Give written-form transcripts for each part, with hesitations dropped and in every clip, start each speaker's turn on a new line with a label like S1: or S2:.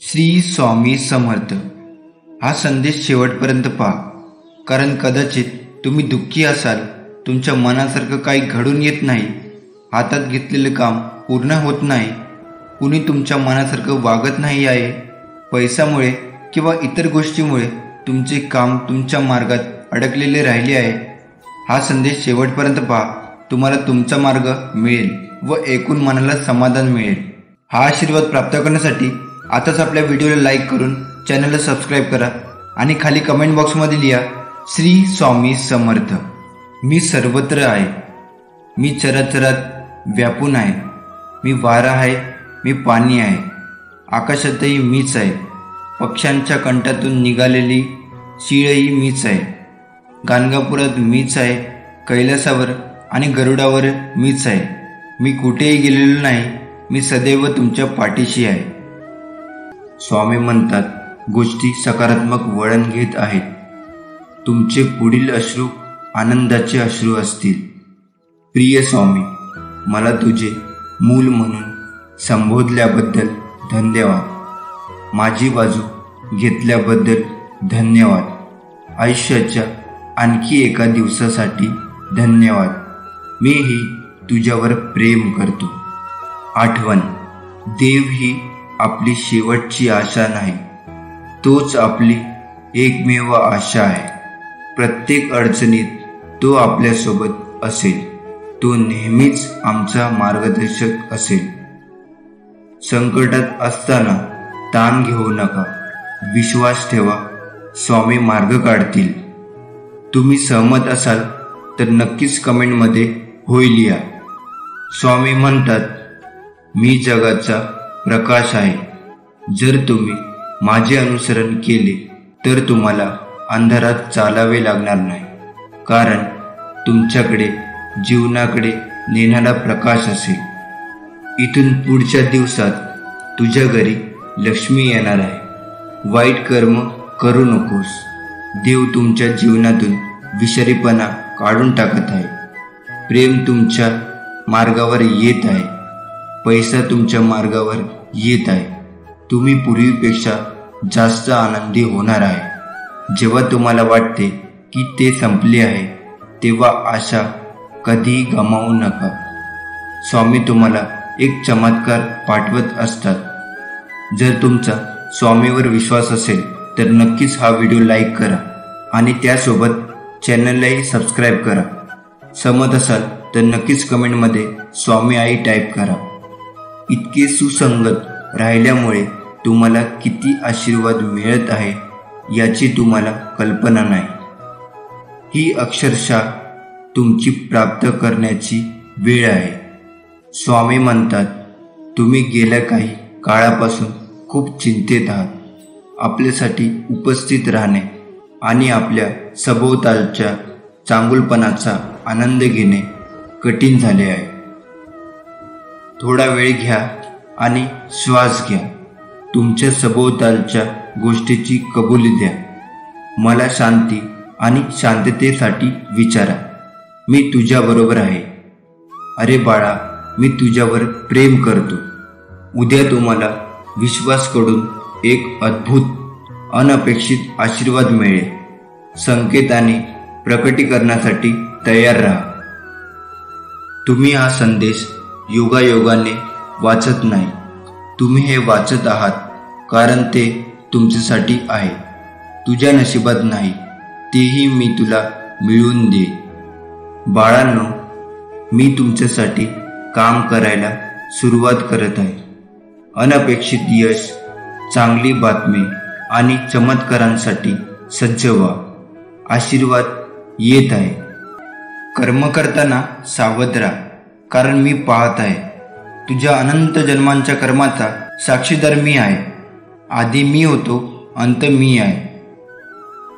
S1: श्री स्वामी समर्थ। हा संदेश शेवटपर्यंत पहा, कारण कदाचित तुम्ही दुःखी असाल, तुमच्या मनासारखं काही घडून येत नाही, हातात घेतलेले काम पूर्ण होत नाही, कुणी तुमच्या मनासारखं वागत नाही आहे, पैशामुळे किंवा इतर गोष्टीमुळे तुमचे काम तुमच्या मार्गात अडकलेले राहिले आहे। हा संदेश शेवटपर्यंत पहा, तुम्हाला तुमचा मार्ग मिळेल व ऐकून मनाला समाधान मिळेल। हा आशीर्वाद प्राप्त करण्यासाठी आताच आपल्या व्हिडिओला लाईक करून चॅनलला सबस्क्राईब करा आणि खाली कमेंट बॉक्समध्ये लिहा श्री स्वामी समर्थ। मी सर्वत्र आहे, मी चराचरात व्यापून आहे, मी वारा आहे, मी पाणी आहे, आकाशातही मीच आहे, पक्ष्यांच्या कंठातून निघालेली शीळही मीच आहे, गाणगापुरात मीच आहे, कैलासावर आणि गरुडावर मीच आहे, मी कुठेही गेलेलो नाही, मी सदैव तुमच्या पाठीशी आहे। स्वामी म्हणतात, गोष्टी सकारात्मक वळण घेत आहेत, तुमचे पुढील अश्रू आनंदाचे अश्रू असतील। प्रिय स्वामी, मला तुझे मूल म्हणून संबोधल्याबद्दल धन्यवाद, माझी बाजू घेतल्याबद्दल धन्यवाद, आयुष्याच्या आणखी एका दिवसासाठी धन्यवाद, मीही तुझ्यावर प्रेम करतो। आठवण, देव ही आपली शेवटची आशा नाही, तोच आपली एकमेव आशा आहे। प्रत्येक अडचणीत तो आपल्यासोबत असेल, तो नेहमीच आमचा मार्गदर्शक असेल। संकटात असताना ताण घेऊ नका, विश्वास ठेवा, स्वामी मार्ग काढतील। तुम्ही सहमत असाल तर नक्कीच कमेंटमध्ये होय लिहा। स्वामी म्हणतात, मी जगाचा प्रकाश आहे, जर तुम्ही माझे अनुसरण केले तर तुम्हाला अंधारात चालावे लागणार नाही, कारण तुमच्याकडे जीवनाकडे नेणारा प्रकाश असेल। इथून पुढच्या दिवसात तुझ्या घरी लक्ष्मी येणार आहे, वाईट कर्म करू नकोस, देव तुमच्या जीवनातून विषारीपणा काढून टाकत आहे, प्रेम तुमच्या मार्गावर येत आहे, पैसा तुमच्या मार्गावर येत आहे, तुम्ही पूर्वीपेक्षा जास्त आनंदी होणार आहे। जेव्हा तुम्हाला वाटते की ते संपले आहे, तेव्हा आशा कधीही गमावू नका। स्वामी तुम्हाला एक चमत्कार पाठवत असतात। जर तुमचा स्वामीवर विश्वास असेल तर नक्कीच हा व्हिडिओ लाईक करा आणि त्यासोबत चॅनललाही सबस्क्राईब करा। सहमत असाल तर नक्कीच कमेंटमध्ये स्वामी आई टाईप करा। इतके सुसंगत राहिल्यामुळे तुम्हाला किती आशीर्वाद मिळत आहे याची तुम्हाला कल्पना नाही। ही अक्षरशः तुमची प्राप्त करण्याची वेळ आहे। स्वामी म्हणतात, तुम्ही गेल्या काही काळापासून खूप चिंतेत आहात, आपल्यासाठी उपस्थित राहणे आणि आपल्या सभोवतालच्या चांगुलपणाचा आनंद घेणे कठीण झाले आहे। थोडा वेळ घ्या आणि श्वास घ्या, तुमच्या सभोवतालच्या गोष्टीची कबुली द्या, मला शांती आणि शांततेसाठी विचारा, मी तुझ्याबरोबर आहे, अरे बाळा मी तुझ्यावर प्रेम करतो। उद्या तुम्हाला विश्वासाकडून एक अद्भुत अनपेक्षित आशीर्वाद मिळेल। संकेताने प्रकटीकरणासाठी तयार राहा। तुम्ही हा संदेश योगायोगाने वाचत नाही, तुम्ही हे वाचत आहात कारण ते तुमच्यासाठी आहे, तुझ्या नशिबात नाही, तेही मी तुला मिळवून दे। बाळांनो, मी तुमच्यासाठी काम करायला सुरुवात करत आहे। अनपेक्षित यश, चांगली बातमी आणि चमत्कारांसाठी सज्ज व्हा, आशीर्वाद येत आहे। कर्म करताना सावध राहा, कारण मी पाहत आहे, तुझ्या अनंत जन्मांच्या कर्माचा साक्षीदार मी आहे। आधी मी होतो, अंत मी आहे,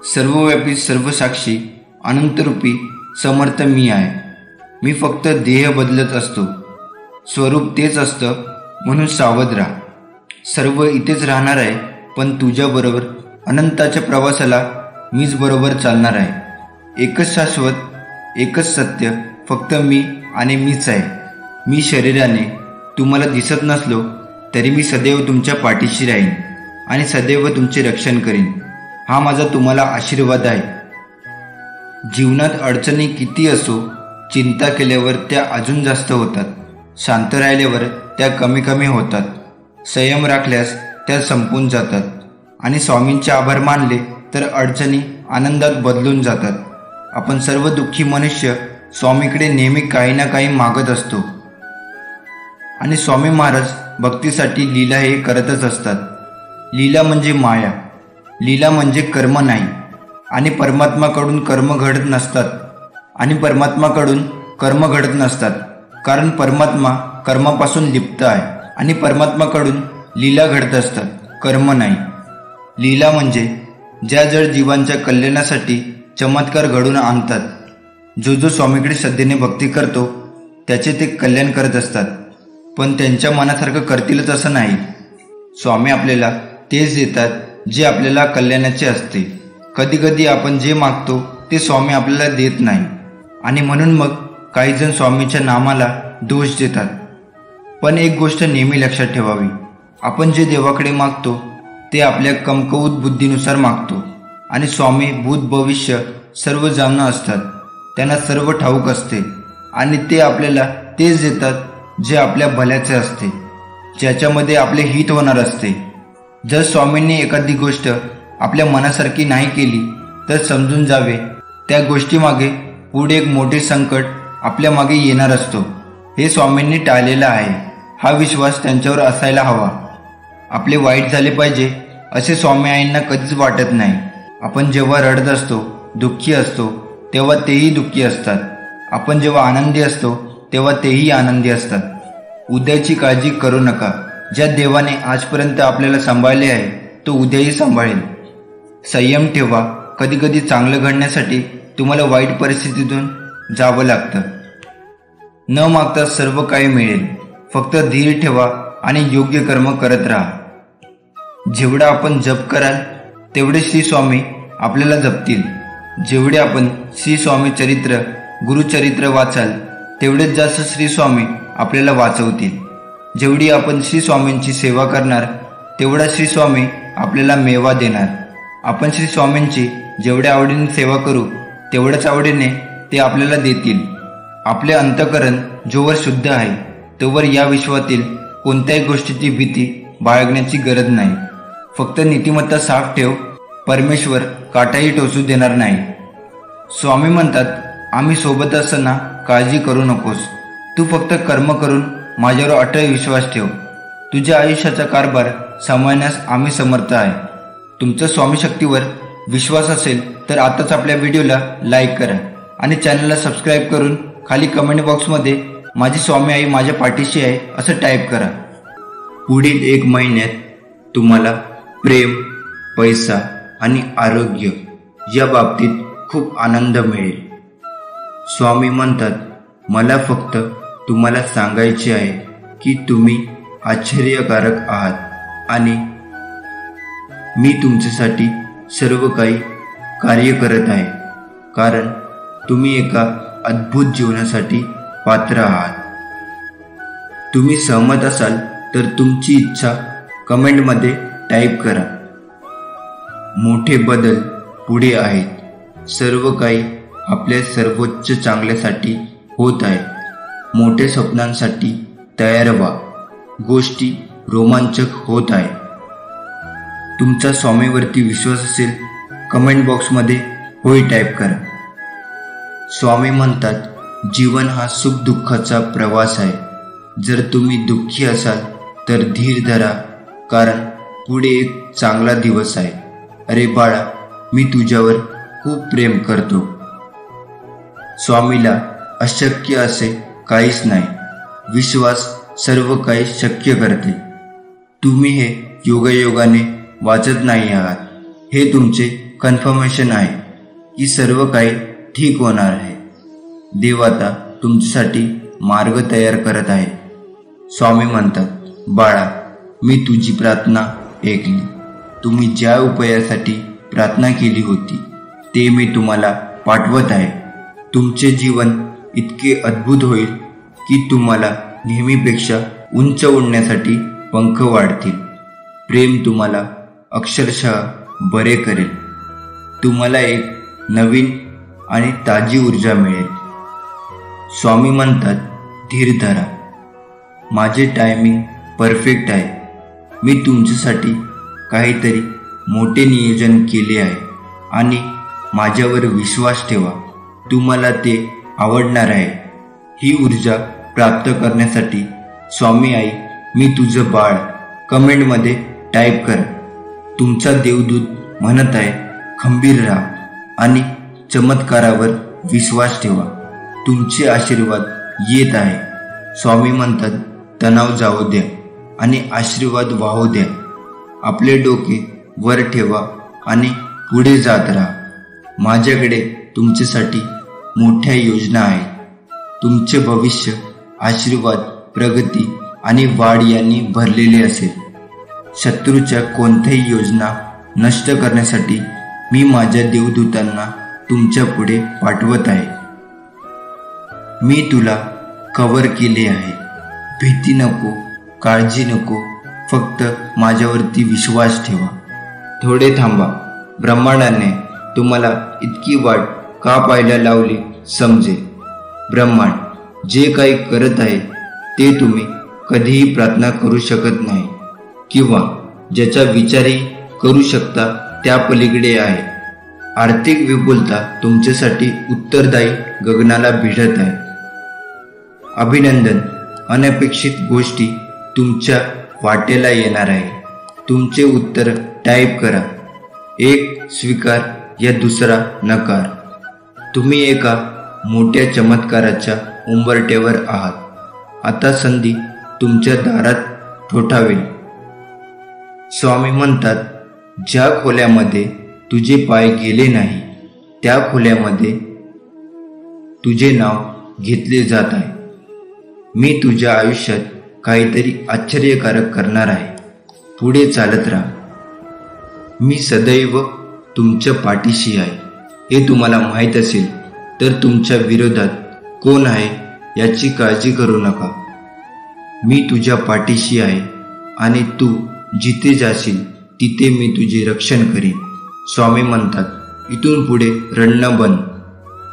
S1: सर्वव्यापी सर्वसाक्षी अनंतरूपी समर्थ मी आहे। मी फक्त देह बदलत असतो, स्वरूप तेच असतं, म्हणून सावध राहा। सर्व इथेच राहणार आहे, पण तुझ्याबरोबर अनंताच्या प्रवासाला मीच बरोबर चालणार आहे। एकच शाश्वत, एकच सत्य, फक्त मी आणि मीच आहे। मी शरीराने तुम्हाला दिसत नसलो तरी मी सदैव तुमच्या पाठीशी राहीन। आणि सदैव तुमचे रक्षण करीन, हा माझा तुम्हाला आशीर्वाद आहे. जीवनात अडचणी किती असो, चिंता केल्यावर त्या अजून जास्त होतात. शांत राहिल्यावर त्या कमी कमी होतात. संयम राखल्यास त्या संपून जातात. आणि स्वामींचे आभार मानले तर अडचणी आनंदात बदलून जातात. आपण सर्व दुःखी मनुष्य स्वामीकडे नेहमी काही ना काही मागत असतो. आणि स्वामी महाराज भक्तीसाठी लीला हे करतच असतात. लीला म्हणजे माया, लीला म्हणजे कर्म नाही. आणि परमात्माकडून कर्म घडत नसतात. कारण परमात्मा कर्मापासून लिप्त आहे. आणि परमात्माकडून लीला घडत असतात, कर्म नाही. लीला म्हणजे ज्या जड जीवांच्या कल्याणासाठी चमत्कार घडून आणतात. जो स्वामीकडे श्रद्धेने भक्ती करतो त्याचे ते कल्याण करत असतात. पण त्यांच्या मनासारखं करतीलच असं नाही. स्वामी आपल्याला तेच देतात जे आपल्याला कल्याणाचे असते. कधी कधी आपण जे मागतो ते स्वामी आपल्याला देत नाही. आणि म्हणून मग काही जण स्वामीच्या नामाला दोष देतात. पण एक गोष्ट नेहमी लक्षात ठेवावी, आपण जे देवाकडे मागतो ते आपल्या कमकुवत बुद्धीनुसार मागतो. आणि स्वामी भूत भविष्य सर्व जाणून असतात. त्यांना सर्व ठाऊक असते. आणि ते आपल्याला तेच देतात जे आपल्या भल्याचे असते, ज्याच्यामध्ये आपले हित होणार असते. जर स्वामींनी एखादी गोष्ट आपल्या मनासारखी नाही केली तर समजून जावे त्या गोष्टीमागे पुढे एक मोठे संकट आपल्या मागे येणार असतो. हे स्वामींनी टाळलेलं आहे. हा विश्वास त्यांच्यावर असायला हवा. आपले वाईट झाले पाहिजे असे स्वामी आईंना कधीच वाटत नाही. आपण जेव्हा रडत असतो, दुःखी असतो, तेव्हा तेही दुःखी असतात. आपण जेव्हा आनंदी असतो तेव्हा तेही आनंदी असतात. उद्याची काळजी करू नका. ज्या देवाने आजपर्यंत आपल्याला सांभाळले आहे तो उद्याही सांभाळेल. संयम ठेवा. कधी कधी चांगलं घडण्यासाठी तुम्हाला वाईट परिस्थितीतून जावं लागतं. न मागता सर्व काही मिळेल. फक्त धीर ठेवा आणि योग्य कर्म करत राहा. जेवढा आपण जप कराल तेवढे श्री स्वामी आपल्याला जपतील. जेवढे आपण श्री स्वामी चरित्र, गुरुचरित्र वाचाल तेवढेच जास्त श्री स्वामी आपल्याला वाचवतील. जेवढी आपण श्री स्वामींची सेवा करणार तेवढा श्री स्वामी आपल्याला मेवा देणार. आपण श्री स्वामींची जेवढ्या आवडीने सेवा करू तेवढ्याच आवडीने ते आपल्याला देतील. आपले अंतःकरण जोवर शुद्ध आहे तोवर या विश्वातील कोणत्याही गोष्टीची भीती बाळगण्याची गरज नाही. फक्त नीतिमत्ता साफ ठेव. परमेश्वर काटाही टोचू देणार नाही. स्वामी म्हणतात, आम्ही सोबत असताना काळजी करू नकोस. तू फक्त कर्म करून माझ्यावर अटळ विश्वास ठेव. तुझ्या आयुष्याचा कारभार सांभाळण्यास आम्ही समर्थ आहे. तुमचा स्वामी शक्तीवर विश्वास असेल तर आताच आपल्या व्हिडिओला लाईक करा आणि चॅनलला सबस्क्राईब करून खाली कमेंट बॉक्समध्ये माझी स्वामी आई माझ्या पाठीशी आहे असं टाईप करा. पुढील 1 महिन्यात तुम्हाला प्रेम, पैसा आणि आरोग्य या बाबतीत खूप आनंद मिळेल. स्वामी म्हणतात, मला फक्त तुम्हाला सांगायचे आहे की तुम्ही आश्चर्यकारक आहात आणि मी तुमच्यासाठी सर्व काही कार्य करत आहे. कारण तुम्ही एका अद्भुत जीवनासाठी पात्र आहात. तुम्ही सहमत असाल तर तुमची इच्छा कमेंटमध्ये टाईप करा. मोठे बदल पुढे आहेत. सर्व काही आपल्या सर्वोच्च चांगल्यासाठी होत आहे. मोठ्या स्वप्नांसाठी तयार व्हा. गोष्टी रोमांचक होत आहे. तुमचा स्वामीवरती विश्वास असेल कमेंट बॉक्समध्ये होय टाईप करा. स्वामी म्हणतात, जीवन हा सुख दुःखाचा प्रवास आहे. जर तुम्ही दुःखी असाल तर धीर धरा, कारण पुढे एक चांगला दिवस आहे. अरे बाळा, मी तुझ्यावर खूप प्रेम करतो. स्वामीला अशक्य असे काहीच नाही. विश्वास सर्व काही शक्य करते. तुम्ही हे योगायोगाने वाचत नाही आहात. हे तुमचे कन्फर्मेशन आहे की सर्व काही ठीक होणार आहे. देव आता तुमच्यासाठी मार्ग तयार करत आहे. स्वामी म्हणतात, बाळा, मी तुझी प्रार्थना ऐकली. तुम्ही ज्या उपायासाठी प्रार्थना केली होती ते मी तुम्हाला पाठवत आहे. तुमचे जीवन इतके अद्भुत होईल की तुम्हाला नेहमीपेक्षा उंच उडण्यासाठी पंख वाढतील. प्रेम तुम्हाला अक्षरशः बरे करेल. तुम्हाला एक नवीन आणि ताजी ऊर्जा मिळेल. स्वामी म्हणतात, धीर धरा. माझे टायमिंग परफेक्ट आहे. मी तुमच्यासाठी काहीतरी मोठे नियोजन केले आहे आणि माझ्यावर विश्वास ठेवा. तुम्हाला ते आवडणार आहे. ही ऊर्जा प्राप्त करण्यासाठी स्वामी आई मी तुझं बाळ कमेंटमध्ये टाईप करा. तुमचा देवदूत म्हणत आहे, खंबीर राहा आणि चमत्कारावर विश्वास ठेवा. तुमचे आशीर्वाद येत आहे. स्वामी म्हणतात, तणाव जाऊ द्या आणि आशीर्वाद वाहू द्या. आपले डोके वर ठेवा आणि पुढे जात राहा. माझ्याकडे तुमच्यासाठी मोठ्या योजना आहेत. तुमचे भविष्य आशीर्वाद, प्रगती आणि वाढ यांनी भरलेले असेल. शत्रूच्या कोणत्याही योजना नष्ट करण्यासाठी मी माझ्या देवदूतांना तुमच्या पुढे पाठवत आहे. मी तुला कव्हर केले आहे. भीती नको, काळजी नको, फक्त माझ्यावरती विश्वास ठेवा. थोडे थांबा. ब्रह्मांडाने तुम्हाला इतकी वाट का पाहायला लावली समजेल. ब्रह्मांड जे काही करत आहे ते तुम्ही कधीही प्रार्थना करू शकत नाही किंवा ज्याचा विचारही करू शकता त्या पलीकडे आहे. आर्थिक विपुलता तुमच्यासाठी उत्तरदायी गगनाला भिडत आहे. अभिनंदन, अनपेक्षित गोष्टी तुमच्या वाटेला येणार आहे. तुमचे उत्तर टाईप करा. एक स्वीकार या दुसरा नकार. तुम्ही एका मोठ्या चमत्काराच्या उंबरठ्यावर आहात. आता संधी तुमच्या दारात ठोठावेल. स्वामी म्हणतात, ज्या खोल्यामध्ये तुझे पाय गेले नाही त्या खोल्यामध्ये तुझे नाव घेतले जात आहे. मी तुझ्या आयुष्यात काहीतरी आश्चर्यकारक करणार आहे. पुढे चालत राहा. मी सदैव तुमच्या पाठीशी आहे. हे तुम्हाला माहीत असेल तर तुमच्या विरोधात कोण आहे याची काळजी करू नका. मी तुझ्या पाठीशी आहे आणि तू जिथे जाशील तिथे मी तुझे रक्षण करीन. स्वामी म्हणतात, इथून पुढे रडणं बंद.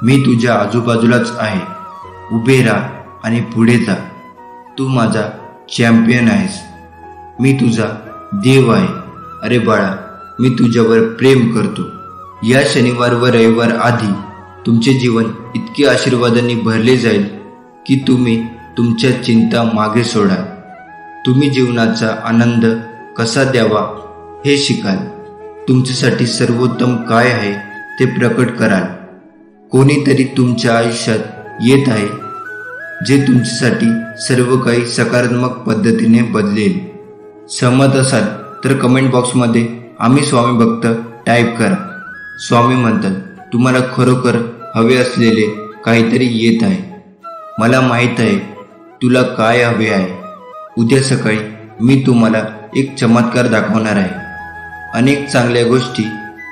S1: मी तुझ्या आजूबाजूलाच आहे. उभे राहा आणि पुढे जा. तू माझा चॅम्पियन आहेस. मी तुझा देव आहे. अरे बाळा, मी तुझ्यावर प्रेम करतो. या शनिवार व रविवार आधी तुमचे जीवन इतके आशीर्वादांनी भरले जाईल की तुम्ही तुमच्या चिंता मागे सोडाल. तुम्ही जीवनाचा आनंद कसा द्यावा हे शिकाल. तुमच्यासाठी सर्वोत्तम काय आहे ते प्रकट कराल. कोणीतरी तुमच्या आयुष्यात येत आहे जे तुमच्यासाठी सर्व काही सकारात्मक पद्धतीने बदलेल. सहमत असाल तर कमेंट बॉक्समध्ये आम्ही स्वामी भक्त टाईप करा. स्वामी म्हणतात, तुम्हाला खरोखर हवे असलेले काहीतरी येत आहे. मला माहीत आहे तुला काय हवे आहे. उद्या सकाळी मी तुम्हाला एक चमत्कार दाखवणार आहे. अनेक चांगल्या गोष्टी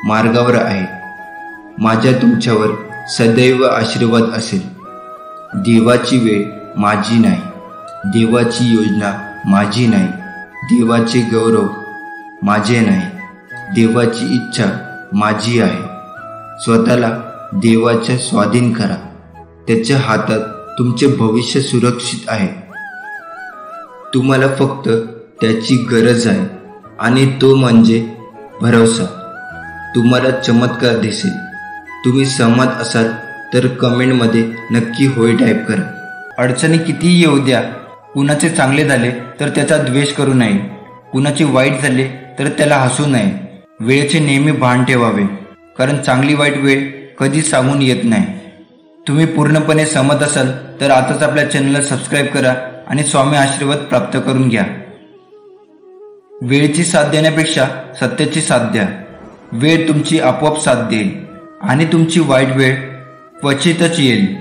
S1: मार्गावर आहेत. माझ्या तुमच्यावर सदैव आशीर्वाद असेल. देवाची वेळ माझी नाही. देवाची योजना माझी नाही. देवाचे गौरव माझे नाही. देवाची इच्छा माझी आहे. स्वतःला देवाच्या स्वाधीन करा. त्याच्या हातात तुमचे भविष्य सुरक्षित आहे. तुम्हाला फक्त त्याची गरज आहे आणि तो म्हणजे भरोसा. तुम्हाला चमत्कार दिसेल. तुम्ही सहमत असाल तर कमेंटमध्ये नक्की होय टाईप करा. अडचणी कितीही येऊ द्या. कुणाचे चांगले झाले तर त्याचा द्वेष करू नये. कुणाचे वाईट झाले तर त्याला हसू नये. वेळेचे नेहमी भान ठेवावे, कारण चांगली वाईट वेळ कधी सांगून येत नाही. तुम्ही पूर्णपणे सहमत असाल तर आताच आपल्या चॅनलला सबस्क्राईब करा आणि स्वामी आशीर्वाद प्राप्त करून घ्या. वेळेची साथ देण्यापेक्षा सत्याची साथ द्या. वेळ तुमची आपोआप साथ देईल आणि तुमची वाईट वेळ क्वचितच येईल.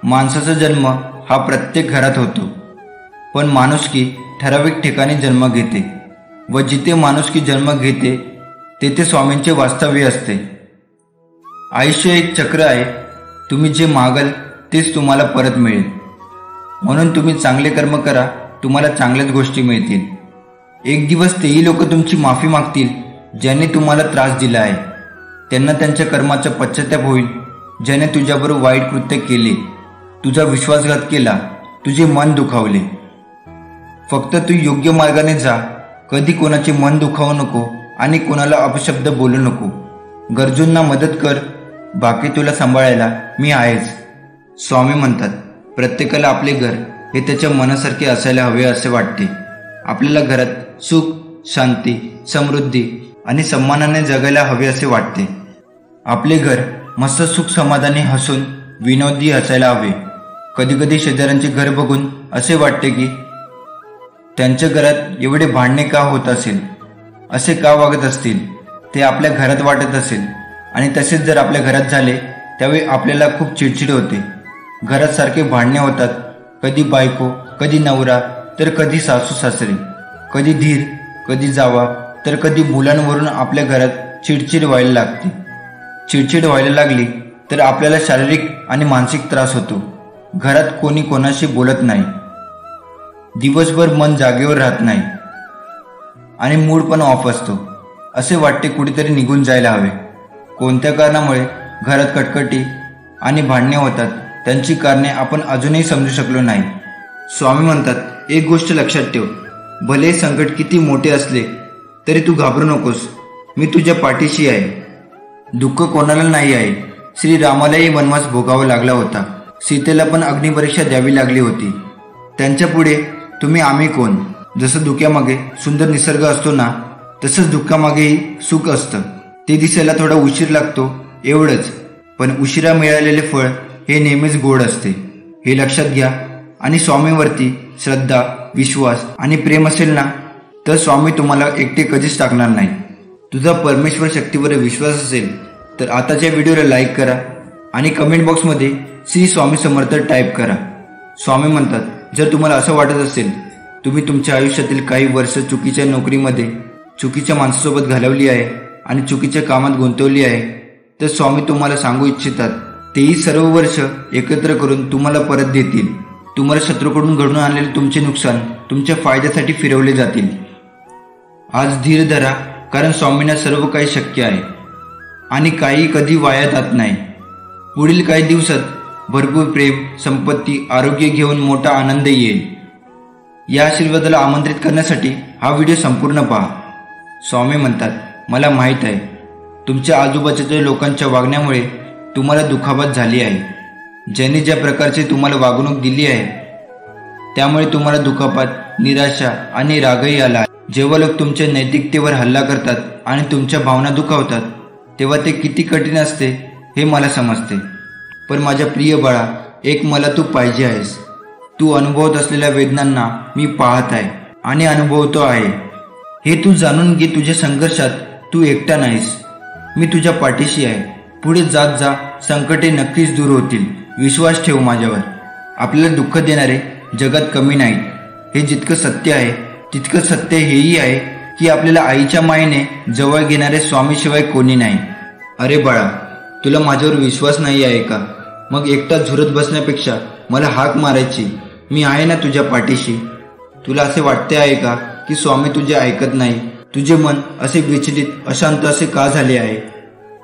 S1: माणसाचा जन्म हा प्रत्येक घरात होतो, पण माणुसकी ठराविक ठिकाणी जन्म घेते व जिथे माणुसकी जन्म घेते तेथे स्वामींचे वास्तव्य असते. आयुष्य एक चक्र आहे. तुम्ही जे मागाल तेच तुम्हाला परत मिळेल. म्हणून तुम्ही चांगले कर्म करा, तुम्हाला चांगल्याच गोष्टी मिळतील. एक दिवस तेही लोक तुमची माफी मागतील ज्याने तुम्हाला त्रास दिला आहे, त्यांना त्यांच्या कर्माचा पश्चाताप होईल. ज्याने तुझ्याबरोबर वाईट कृत्य केले, तुझा विश्वासघात केला, तुझे मन दुखावले. फक्त तू योग्य मार्गाने जा. कधी कोणाचे मन दुखावू नको आणि कोणाला अपशब्द बोलू नको. गरजूंना मदत कर. बाकी तुला सांभाळायला मी आहेच. स्वामी म्हणतात, प्रत्येकाला आपले घर हे त्याच्या मनासारखे असायला हवे असे वाटते. आपल्याला घरात सुख, शांती, समृद्धी आणि सन्मानाने जगायला हवे असे वाटते. आपले घर मस्त सुख समाधानी हसून विनोदी असायला हवे. कधी कधी शेजाऱ्यांचे घर बघून असे वाटते की त्यांच्या घरात एवढे भांडणे का होत असेल, असे का वागत असतील, ते आपल्या घरात वाटत असेल. आणि तसेच जर आपल्या घरात झाले त्यावेळी आपल्याला खूप चिडचिड होते. घरात सारखे भांडणे होतात. कधी बायको, कधी नवरा, तर कधी सासू सासरे, कधी धीर, कधी जावा, तर कधी मुलांवरून आपल्या घरात चिडचिड व्हायला लागते. चिडचिड व्हायला लागली तर आपल्याला शारीरिक आणि मानसिक त्रास होतो. घरात कोणी कोणाशी बोलत नाही. दिवसभर मन जागेवर राहत नाही आणि मूड पण ऑफ असतो. असे वाटते कुठेतरी निघून जायला हवे. कोणत्या कारणामुळे घरात कटकटी आणि भांडणे होतात, त्यांची कारणे आपण अजूनही समजू शकलो नाही. स्वामी म्हणतात, एक गोष्ट लक्षात ठेव. भले संकट किती मोठे असले तरी तू घाबरू नकोस. मी तुझ्या पाठीशी आहे. दुःख कोणाला नाही आहे. श्रीरामालाही वनवास भोगावा लागला होता. सीतेला पण अग्निपरीक्षा द्यावी लागली होती. त्यांच्या पुढे तुम्ही आम्ही कोण. जसं धुक्यामागे सुंदर निसर्ग असतो ना, तसंच दुःखामागेही सुख असतं. ते दिसायला थोडा उशीर लागतो एवढंच, पण उशिरा मिळालेले फळ हे नेहमीच गोड असते. हे लक्षात घ्या. आणि स्वामीवरती श्रद्धा, विश्वास आणि प्रेम असेल ना, तर स्वामी तुम्हाला एकटे कधीच टाकणार नाही. तुझा परमेश्वर शक्तीवर विश्वास असेल तर आताच्या व्हिडिओला लाईक करा आणि कमेंट बॉक्समध्ये श्री स्वामी समर्थ टाईप करा. स्वामी म्हणतात, जर तुम्हाला असं वाटत असेल तुम्ही तुमच्या आयुष्यातील काही वर्ष चुकीच्या नोकरीमध्ये, चुकीच्या माणसासोबत घालवली आहे आणि चुकीच्या कामात गुंतवली आहे, तर स्वामी तुम्हाला सांगू इच्छितात, तेही सर्व वर्ष एकत्र करून तुम्हाला परत देतील. तुम्हाला शत्रूकडून घडून आणलेले तुमचे नुकसान तुमच्या फायद्यासाठी फिरवले जातील. आज धीर धरा, कारण स्वामींना सर्व काही शक्य आहे आणि काही कधी वाया जात नाही. पुढील काही दिवसात भरपूर प्रेम, संपत्ती, आरोग्य घेऊन मोठा आनंद येईल. या आशीर्वादाला आमंत्रित करण्यासाठी हा व्हिडिओ संपूर्ण पहा. स्वामी म्हणतात, मला माहीत आहे तुमच्या आजूबाजूच्या लोकांच्या वागण्यामुळे तुम्हाला दुखापत झाली आहे. ज्यांनी ज्या प्रकारची तुम्हाला वागणूक दिली आहे त्यामुळे तुम्हाला दुखापत, निराशा आणि रागही आला आहे. जेव्हा लोक तुमच्या नैतिकतेवर हल्ला करतात आणि तुमच्या भावना दुखावतात, तेव्हा ते किती कठीण असते हे मला समजते. पण माझ्या प्रिय बाळा, एक मला तू पाहिजे आहेस. तू अनुभवत असलेल्या वेदनांना मी पाहत आहे आणि अनुभवतो आहे. हे तू जाणून घे. तुझ्या संघर्षात तू एकटा नाहीस. मी तुझ्या पाठीशी आहे. पुढे जात जा. संकटे नक्कीच दूर होतील. विश्वास ठेव माझ्यावर. आपल्याला दुःख देणारे जगात कमी नाहीत. हे जितकं सत्य आहे तितकं सत्य हेही आहे की आपल्याला आईच्या मायेने जवळ घेणारे स्वामीशिवाय कोणी नाही. अरे बाळा, तुला माझ्यावर विश्वास नाही आहे का? मग एकटा झुरत बसण्यापेक्षा मला हाक मारायची. मी आहे ना तुझ्या पाठीशी. तुला असे वाटते आहे का की स्वामी तुझे ऐकत नाही? तुझे मन असे विचलित, अशांत असे का झाले आहे?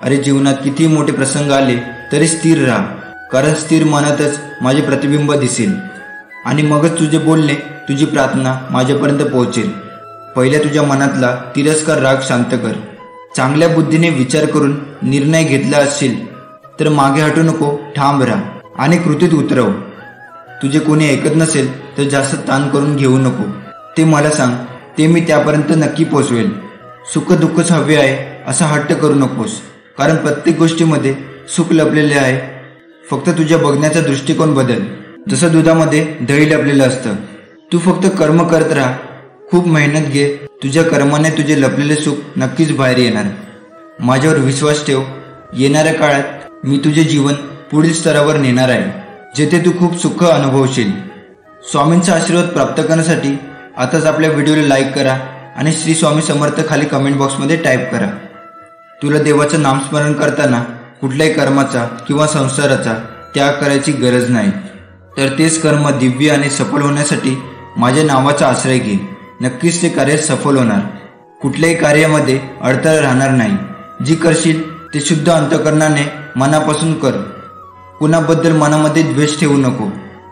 S1: अरे, जीवनात किती मोठे प्रसंग आले तरी स्थिर राहा, कारण स्थिर मनातच माझे प्रतिबिंब दिसेल आणि मगच तुझे बोलणे, तुझी प्रार्थना माझ्यापर्यंत पोहोचेल. पहिल्या तुझ्या मनातला तिरस्कार, राग शांत कर. चांगल्या बुद्धीने विचार करून निर्णय घेतला असशील तर मागे हटू नको, ठाम राहा आणि कृतीत उतरव. तुझे कोणी ऐकत नसेल तर जास्त ताण करून घेऊ नको. ते मला सांग, ते मी त्यापर्यंत नक्की पोचवेल. सुख दुःखच हवे आहे असा हट्ट करू नकोस, कारण प्रत्येक गोष्टीमध्ये सुख लपलेले आहे. फक्त तुझ्या बघण्याचा दृष्टिकोन बदल. जसं दुधामध्ये दही लपलेलं असतं. तू फक्त कर्म करत राहा, खूप मेहनत घे. तुझ्या कर्माने तुझे लपलेले सुख नक्कीच बाहेर येणार. माझ्यावर विश्वास ठेव. येणाऱ्या काळात मी तुझे जीवन पुढील स्तरावर नेणार आहे, जेथे तू खूप सुख अनुभवशील. स्वामींचा आशीर्वाद प्राप्त करण्यासाठी आताच आपल्या व्हिडिओला लाईक करा आणि श्री स्वामी समर्थ खाली कमेंट बॉक्समध्ये टाईप करा. तुला देवाचं नामस्मरण करताना कुठल्याही कर्माचा किंवा संसाराचा त्याग करायची गरज नाही. तर तेच कर्म दिव्य आणि सफल होण्यासाठी माझ्या नावाचा आश्रय घे. नक्कीच ते कार्य सफल होणार. कुठल्याही कार्यामध्ये अडथळा राहणार नाही. जी करशील ते शुद्ध अंतःकरणाने मनापासून कर. कुणाबद्दल मनामध्ये द्वेष ठेवू नको,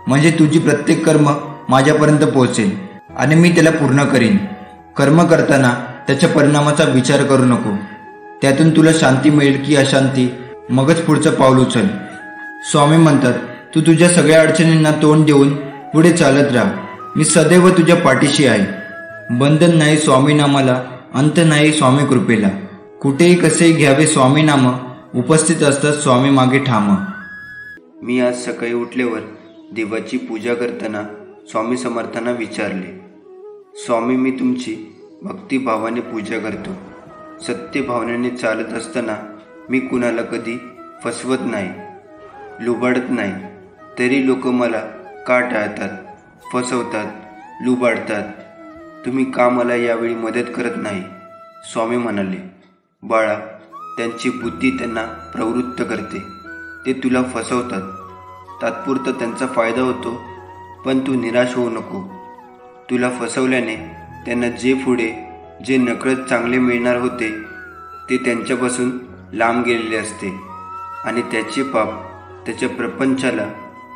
S1: म्हणजे तुझी प्रत्येक कर्म माझ्यापर्यंत पोहोचेल आणि मी त्याला पूर्ण करीन. कर्म करताना त्याच्या परिणामाचा विचार करू नको. त्यातून तुला शांती मिळेल की अशांती, मगच पुढचं पाऊल उचल. स्वामी म्हणतात, तू तुझ्या सगळ्या अडचणींना तोंड देऊन पुढे चालत राहा. मी सदैव तुझ्या पाठीशी आहे. बंधन नाही स्वामी नामाला, अंत नाही स्वामी कृपेला. कुठेही कसेही घ्यावे स्वामी नाम, उपस्थित असतात स्वामी मागे ठाम. मी आज सकाळी उठल्यावर देवाची पूजा करताना स्वामी समर्थांना विचारले, स्वामी मी तुमची भक्तिभावाने पूजा करतो. सत्य भावनेने चालत असताना मी कुणाला कधी फसवत नाही, लुबाडत नाही. तरी लोक मला का टाळतात, फसवतात, लुबाडतात? तुम्ही का मला यावेळी मदत करत नाही? स्वामी म्हणाले, बाळा, त्यांची बुद्धी त्यांना प्रवृत्त करते. ते तुला फसवतात. तात्पुरता त्यांचा फायदा होतो, पण तू निराश होऊ नको. तुला फसवल्याने त्यांना जे नकळत चांगले मिळणार होते ते त्यांच्यापासून लांब गेलेले असते आणि त्याचे पाप त्याच्या प्रपंचाला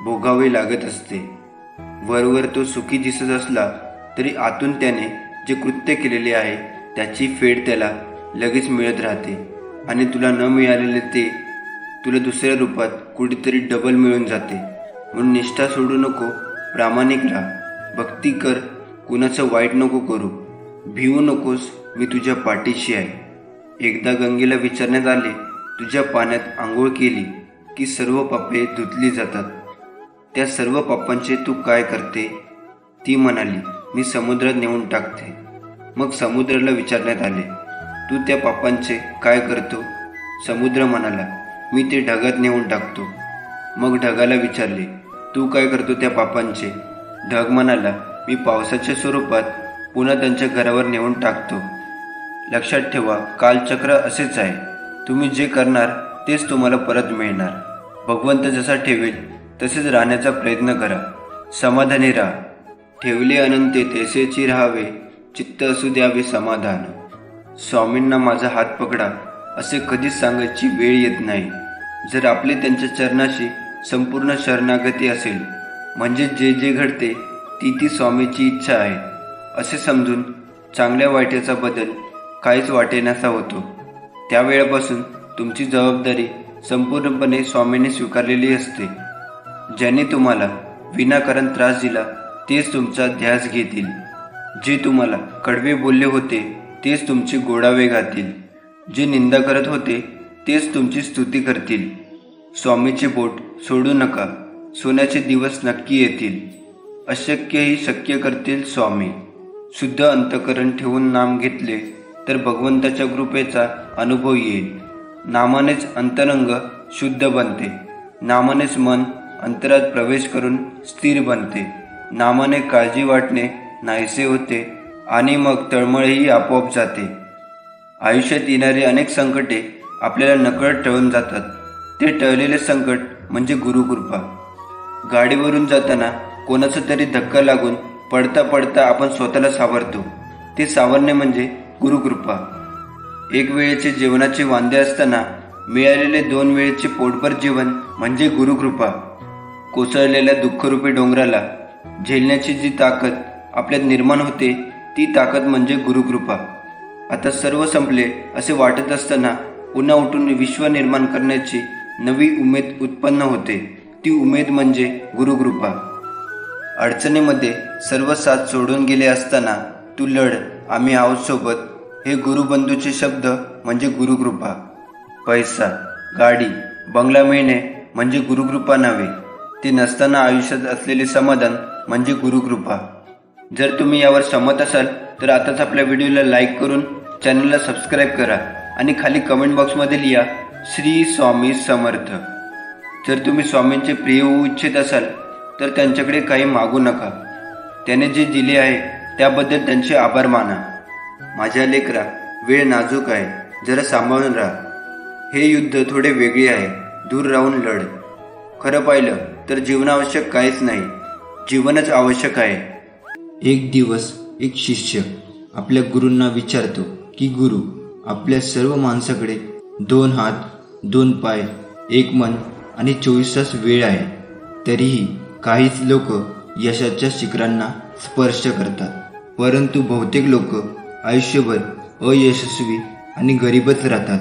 S1: भोगावे लागत असते. वरवर तो सुखी दिसत असला तरी आतून त्याने जे कृत्य केलेले आहे त्याची फेड त्याला लगेच मिळत राहते आणि तुला न मिळालेले ते तुला दुसऱ्या रूपात कुठेतरी डबल मिळून जाते. म्हणून निष्ठा सोडू नको, प्रामाणिक राहा, भक्ती कर, कुणाचं वाईट नको करू, भिवू नकोस, मी तुझ्या पाठीशी आहे. एकदा गंगेला विचारण्यात आले, तुझ्या पाण्यात आंघोळ केली की सर्व पापे धुतली जातात, त्या सर्व पापांचे तू काय करते? ती म्हणाली, मी समुद्रात नेऊन टाकते. मग समुद्राला विचारण्यात आले, तू त्या पापांचे काय करतो? समुद्र म्हणाला, मी ते ढगात नेऊन टाकतो. मग ढगाला विचारले, तू काय करतो त्या पापांचे? ढग म्हणाला, मी पावसाच्या स्वरूपात पुन्हा त्यांच्या घरावर नेऊन टाकतो. लक्षात ठेवा, कालचक्र असेच आहे. तुम्ही जे करणार तेच तुम्हाला परत मिळणार. भगवंत जसा ठेवेल तसेच राहण्याचा प्रयत्न करा. समाधानी राहा. ठेवले अनंते तैसेची राहावे, चित्त असू द्यावे समाधान. स्वामींना माझा हात पकडा असे कधीच सांगायची वेळ येत नाही. जर आपले त्यांच्या चरणाशी संपूर्ण शरणागती असेल, म्हणजे जे घडते ती स्वामीची इच्छा आहे असे समजून चांगल्या वाईटाचा बदल काहीच वाटेनासा होतो. त्यावेळेपासून तुमची जबाबदारी संपूर्णपणे स्वामींनी स्वीकारलेली असते. ज्यांनी तुम्हाला विनाकारण त्रास दिला तेच तुमचा ध्यास घेतील. जे तुम्हाला कडवे बोलले होते तेच तुमचे गोडावे गातील. जे निंदा करत होते तेच तुमची स्तुती करतील. स्वामीचे बोट सोडू नका, सोन्याचे दिवस नक्की येतील. अशक्यही शक्य करतील स्वामी. शुद्ध अंतःकरण ठेवून नाम घेतले तर भगवंताच्या कृपेचा अनुभव येईल. नामानेच अंतरंग शुद्ध बनते. नामानेच मन अंतरात प्रवेश करून स्थिर बनते. नामाने काळजी वाटणे नाहीसे होते आणि मग तळमळही आपोआप जाते. आयुष्यात येणारी अनेक संकटे आपल्याला नकळत टळून जातात. ते टळलेले संकट म्हणजे गुरुकृपा. गाडीवरून जाताना कोणाचा तरी धक्का लागून पडता पडता आपण स्वतःला सावरतो, ते सावरणे म्हणजे गुरुकृपा. एक वेळेचे जेवणाचे वांदे असताना मिळालेले 2 वेळेचे पोटभर जेवण म्हणजे गुरुकृपा. कोसळलेल्या दुःखरूपी डोंगराला झेलण्याची जी ताकद आपल्यात निर्माण होते ती ताकद म्हणजे गुरुकृपा. आता सर्व संपले असे वाटत असताना पुन्हा उठून विश्व निर्माण करण्याची नवी उमेद उत्पन्न होते. ती उमेद म्हणजे गुरुकृपा. अडचणीमध्ये सर्व साथ सोडून गेले असताना तू लढ, आम्ही आहोत सोबत, हे गुरुबंधूचे शब्द म्हणजे गुरुकृपा. पैसा, गाडी, बंगला मिळणे म्हणजे गुरुकृपा नव्हे. ते नसताना आयुष्यात असलेले समाधान म्हणजे गुरुकृपा. जर तुम्ही यावर सहमत असाल तर आताच आपल्या व्हिडिओला लाईक करून चॅनलला सबस्क्राईब करा आणि खाली कमेंट बॉक्समध्ये लिहा श्री स्वामी समर्थ. जर तुम्ही स्वामींचे प्रिय होऊ इच्छित असाल तर त्यांच्याकडे काही मागू नका. त्याने जे दिले आहे त्याबद्दल त्यांचे आभार माना. माझ्या लेकरा, वेळ नाजूक आहे, जरा सांभाळून राहा. हे युद्ध थोडे वेगळे आहे, दूर राहून लढ. खरं पाहिलं तर जीवनावश्यक काहीच नाही, जीवनच आवश्यक आहे. एक दिवस एक शिष्य आपल्या गुरूंना विचारतो, की गुरु आपल्या सर्व माणसाकडे 2 हात, 2 पाय, 1 मन आणि 24 तास वेळ आहे. तरीही काहीच लोक यशाच्या शिखरांना स्पर्श करतात, परंतु बहुतेक लोक आयुष्यभर अयशस्वी आणि गरीबच राहतात.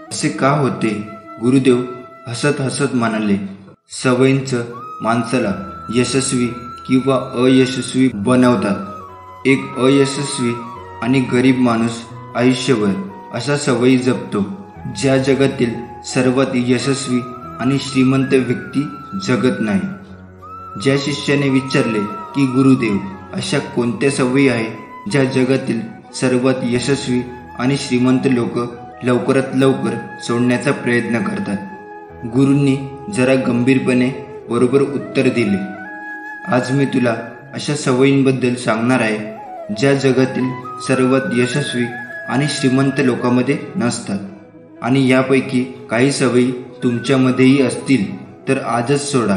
S1: असे का होते? गुरुदेव हसत हसत म्हणाले, सवयींचं माणसाला यशस्वी किंवा अयशस्वी बनवतात. एक अयशस्वी आणि गरीब माणूस आयुष्यभर अशा सवयी जपतो ज्या जगातील सर्वात यशस्वी आणि श्रीमंत व्यक्ती जगत नाही. ज्या शिष्याने विचारले की गुरुदेव, अशा कोणत्या सवयी आहे ज्या जगातील सर्वात यशस्वी आणि श्रीमंत लोक लवकरात लवकर सोडण्याचा प्रयत्न करतात, गुरूंनी जरा गंभीरपणे बरोबर उत्तर दिले, आज मी तुला अशा सवयींबद्दल सांगणार आहे ज्या जगातील सर्वात यशस्वी आणि श्रीमंत लोकांमध्ये नसतात. आणि यापैकी काही सवयी तुमच्यामध्येही असतील तर आजच सोडा.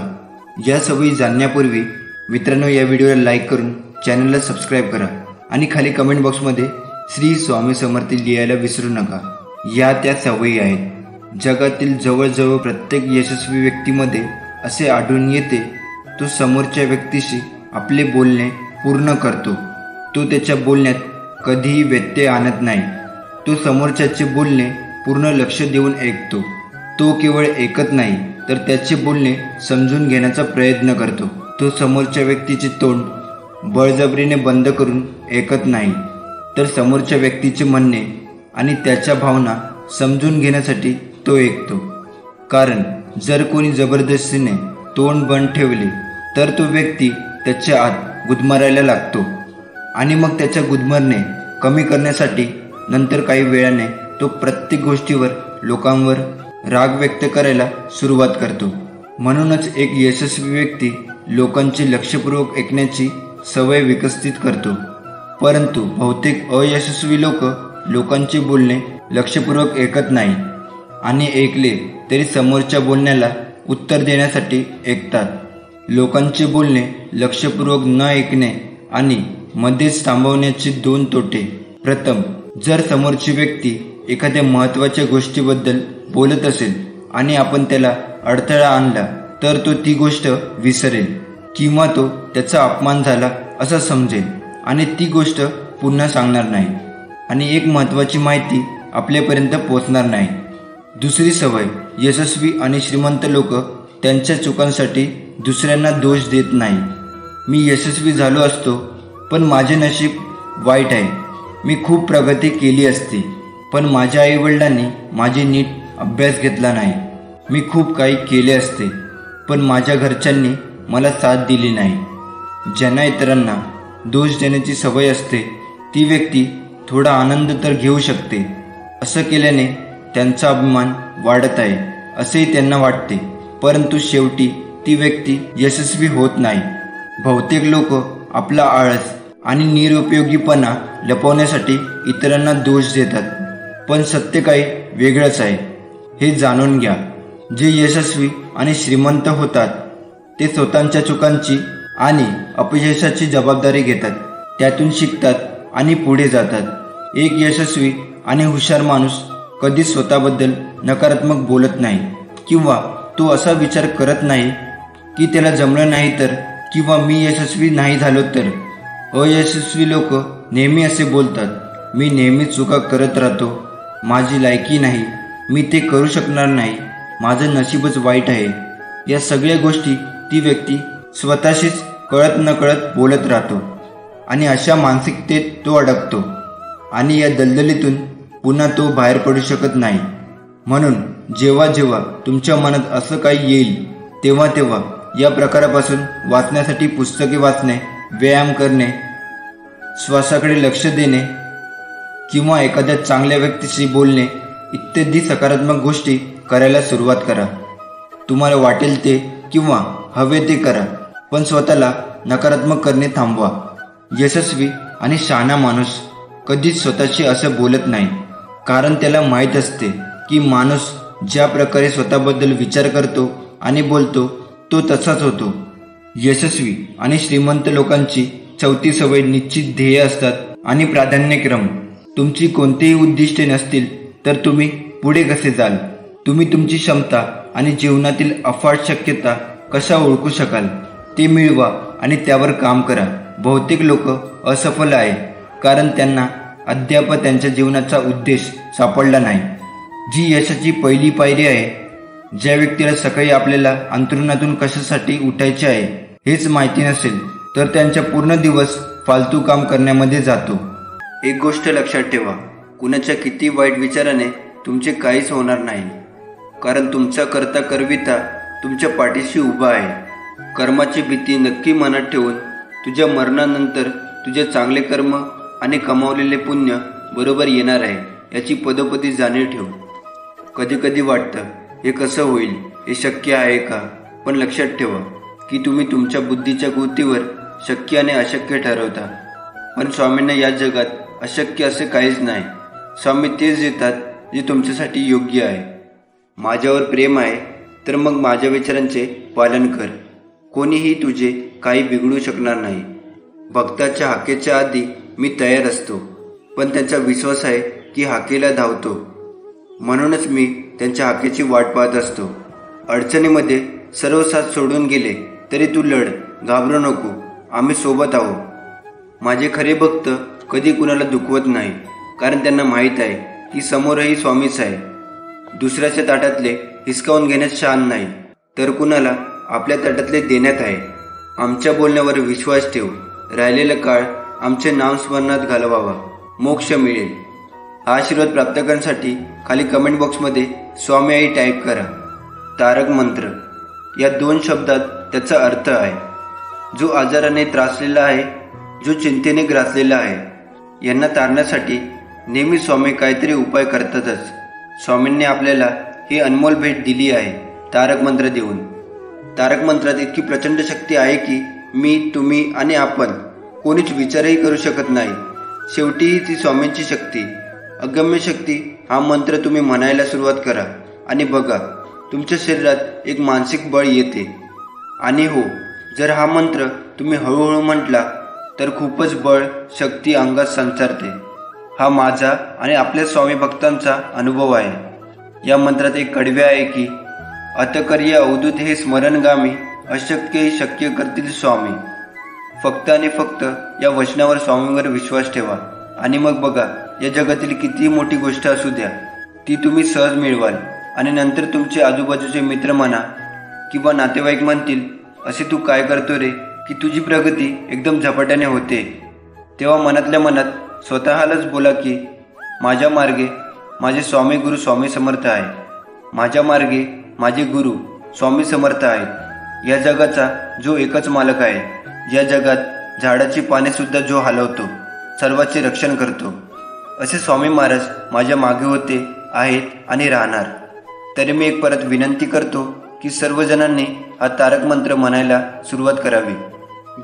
S1: या सवयी जाणण्यापूर्वी मित्रांनो, या व्हिडिओला लाईक करून चॅनलला सबस्क्राईब करा आणि खाली कमेंट बॉक्समध्ये श्री स्वामी समर्थ लिहायला विसरू नका. या त्या सवयी आहेत. जगातील जवळजवळ प्रत्येक यशस्वी व्यक्तीमध्ये असे आढळून येते, तो समोरच्या व्यक्तीशी आपले बोलणे पूर्ण करतो. तो त्याच्या बोलण्यात कधीही व्यत्यय आणत नाही. तो समोरच्याचे बोलणे पूर्ण लक्ष देऊन ऐकतो. तो केवळ ऐकत नाही तर त्याचे बोलणे समजून घेण्याचा प्रयत्न करतो. तो समोरच्या व्यक्तीचे तोंड बळजबरीने बंद करून ऐकत नाही, तर समोरच्या व्यक्तीचे म्हणणे आणि त्याच्या भावना समजून घेण्यासाठी तो ऐकतो. कारण जर कोणी जबरदस्तीने तोंड बंद ठेवले तर तो व्यक्ती त्याच्या आत गुदमरायला लागतो आणि मग त्याच्या गुदमरणे कमी करण्यासाठी नंतर काही वेळाने तो प्रत्येक गोष्टीवर लोकांवर राग व्यक्त करायला सुरुवात करतो. म्हणूनच एक यशस्वी व्यक्ती लोकांचे लक्षपूर्वक ऐकण्याची सवय विकसित करतो. परंतु बहुतेक अयशस्वी लोक लोकांचे बोलणे लक्षपूर्वक ऐकत नाही आणि ऐकले तरी समोरच्या बोलण्याला उत्तर देण्यासाठी ऐकतात. लोकांचे बोलणे लक्षपूर्वक न ऐकणे आणि मध्येच थांबवण्याचे 2 तोटे. प्रथम, जर समोरची व्यक्ती एखाद्या महत्त्वाच्या गोष्टीबद्दल बोलत असेल आणि आपण त्याला अडथळा आणला तर तो ती गोष्ट विसरेल किंवा तो त्याचा अपमान झाला असं समजेल आणि ती गोष्ट पुन्हा सांगणार नाही आणि एक महत्त्वाची माहिती आपल्यापर्यंत पोहोचणार नाही. दुसरी सवय, यशस्वी आणि श्रीमंत लोक त्यांच्या चुकांसाठी दुसऱ्यांना दोष देत नाही. मी यशस्वी झालो असतो पण माझे नशीब वाईट आहे. मी खूप प्रगती केली असती पण माझ्या आईवडिलांनी माझे नीट अभ्यास घेतला नाही. मी खूप काही केले असते पण माझ्या घरच्यांनी मला साथ दिली नाही. ज्यांना इतरांना दोष देण्याची सवय असते ती व्यक्ती थोडा आनंद तर घेऊ शकते. असं केल्याने त्यांचा अभिमान वाढत आहे असेही त्यांना वाटते, परंतु शेवटी ती व्यक्ती यशस्वी होत नाही. बहुतेक लोक आपला आळस आणि निरुपयोगीपणा लपवण्यासाठी इतरांना दोष देतात, पण सत्य काही वेगळंच आहे. हे जाणून घ्या. जे यशस्वी आणि श्रीमंत होतात ते स्वतःच्या चुकांची आणि अपयशाची जबाबदारी घेतात, त्यातून शिकतात आणि पुढे जातात. एक यशस्वी आणि हुशार माणूस कधीच स्वतःबद्दल नकारात्मक बोलत नाही किंवा तो असा विचार करत नाही की त्याला जमलं नाही तर किंवा मी यशस्वी नाही झालो तर. अयशस्वी लोक नेहमी असे बोलतात, मी नेहमी चुका करत राहतो, माझी लायकी नाही, मी ते करू शकणार नाही, माझं नशीबच वाईट आहे. या सगळ्या गोष्टी ती व्यक्ती स्वतःशीच कळत नकळत बोलत राहतो आणि अशा मानसिकतेत तो अडकतो आणि या दलदलीतून पुन्हा तो बाहेर पडू शकत नाही. म्हणून जेव्हा जेव्हा तुमच्या मनात असं काही येईल तेव्हा तेव्हा या प्रकारापासून वाचण्यासाठी पुस्तके वाचणे, व्यायाम करणे, श्वासाकडे लक्ष देणे किंवा एखाद्या चांगल्या व्यक्तीशी बोलणे इत्यादी सकारात्मक गोष्टी करायला सुरुवात करा. तुम्हाला वाटेल ते किंवा हवे ते करा, पण स्वतःला नकारात्मक करणे थांबवा. यशस्वी आणि शहाणा माणूस कधीच स्वतःशी असं बोलत नाही, कारण त्याला माहीत असते की माणूस ज्या प्रकारे स्वतःबद्दल विचार करतो आणि बोलतो तो तसाच होतो. यशस्वी आणि श्रीमंत लोकांची चौथी सवय निश्चित ध्येय असतात आणि प्राधान्यक्रम. तुमची कोणतीही उद्दिष्टे नसतील तर तुम्ही पुढे कसे जाल? तुम्ही तुमची क्षमता आणि जीवनातील अफाट शक्यता कशा ओळखू शकाल? ते मिळवा आणि त्यावर काम करा. बहुतेक लोक असफल आहे कारण त्यांना अद्याप त्यांच्या जीवनाचा उद्देश सापडला नाही, जी यशाची पहिली पायरी आहे. ज्या व्यक्तीला सकाळी आपल्याला अंथरुणातून कशासाठी उठायचे आहे हेच माहिती नसेल तर त्यांचा पूर्ण दिवस फालतू काम करण्यामध्ये जातो. एक गोष्ट लक्षात ठेवा, कुणाच्या किती वाईट विचाराने तुमचे काहीच होणार नाही, कारण तुमचा करता करविता तुमच्या पाठीशी उभा आहे. कर्माची भीती नक्की मनात ठेवून तुझ्या मरणानंतर तुझे चांगले कर्म आणि कमावलेले पुण्य बरोबर येणार आहे याची पदोपदी जाणीव ठेव. कधी कधी वाटतं हे कसं होईल, हे शक्य आहे का? पण लक्षात ठेवा की तुम्ही तुमच्या बुद्धीच्या कृतीवर शक्य आणि अशक्य ठरवता. पण स्वामींना या जगात अशक्य असे काहीच नाही. स्वामी तेच देतात जे तुमच्यासाठी योग्य आहे. माझ्यावर प्रेम आहे तर मग माझ्या विचारांचे पालन कर. कोणीही तुझे काही बिघडू शकणार नाही. भक्ताच्या हाकेच्या आधी मी तयार असतो, पण त्यांचा विश्वास आहे की हाकेला धावतो, म्हणूनच मी त्यांच्या हाकेची वाट पाहत असतो. अडचणीमध्ये सर्व साथ सोडून गेले तरी तू लढ, घाबरू नको, आम्ही सोबत आहोत. माझे खरे भक्त कधी कुणाला दुखवत नाही, कारण त्यांना माहीत आहे की समोरही स्वामीच आहे. दुसऱ्याच्या ताटातले हिसकावून घेण्यात शान नाही, तर कुणाला आपल्या ताटातले देण्यात आहे. आमच्या बोलण्यावर विश्वास ठेव. राहिलेला काळ आमचे नामस्मरणात घालवावा, मोक्ष मिळेल. हा आशीर्वाद प्राप्त करण्यासाठी खाली कमेंट बॉक्समध्ये स्वामी आई टाईप करा. तारक मंत्र या 2 शब्दात त्याचा अर्थ आहे. जो आजाराने त्रासलेला आहे, जो चिंतेने ग्रासलेला आहे, यांना तारण्यासाठी नेहमी स्वामी काहीतरी उपाय करतातच. स्वामींनी आपल्याला ही अनमोल भेट दिली आहे तारक मंत्र देऊन. तारक मंत्रात इतकी प्रचंड शक्ती आहे की मी, तुम्ही आणि आपण कोणीच विचारही करू शकत नाही. शेवटी ती स्वामींची शक्ती, अगम्य शक्ती. हा मंत्र तुम्ही म्हणायला सुरुवात करा आणि बघा तुमच्या शरीरात एक मानसिक बळ येते. आणि हो, जर हा मंत्र तुम्ही हळूहळू म्हटला तर खूपच बळ, शक्ती अंगात संचारते. हा माझा आणि आपल्या स्वामी भक्तांचा अनुभव आहे. या मंत्रात एक कडवे आहे की अतकर्य अवधूत हे स्मरणगामी, अशक्य हे शक्य करतील स्वामी. फक्त आणि फक्त या वचनावर स्वामींवर विश्वास ठेवा आणि मग बघा, या जगातील कितीही मोठी गोष्ट असू द्या ती तुम्ही सहज मिळवाल. आणि नंतर तुमचे आजूबाजूचे मित्र म्हणा किंवा नातेवाईक म्हणतील, असे तू काय करतो रे, की तुझी प्रगती एकदम झपाट्याने होते. तेव्हा मनातल्या मनात स्वतःलाच बोला की माझ्या मार्गे माझे स्वामी गुरु स्वामी समर्थ आहे. माझ्या मार्गे माझे गुरु स्वामी समर्थ आहेत. या जगाचा जो एकच मालक आहे, या जगात झाडाची पाने सुद्धा जो हलवतो, सर्वांचे रक्षण करतो, असे स्वामी महाराज माझ्या मागे होते, आहेत आणि राहणार. तरी मी एक परत विनंती करतो की सर्वजणांनी हा तारक मंत्र म्हणायला सुरुवात करावी.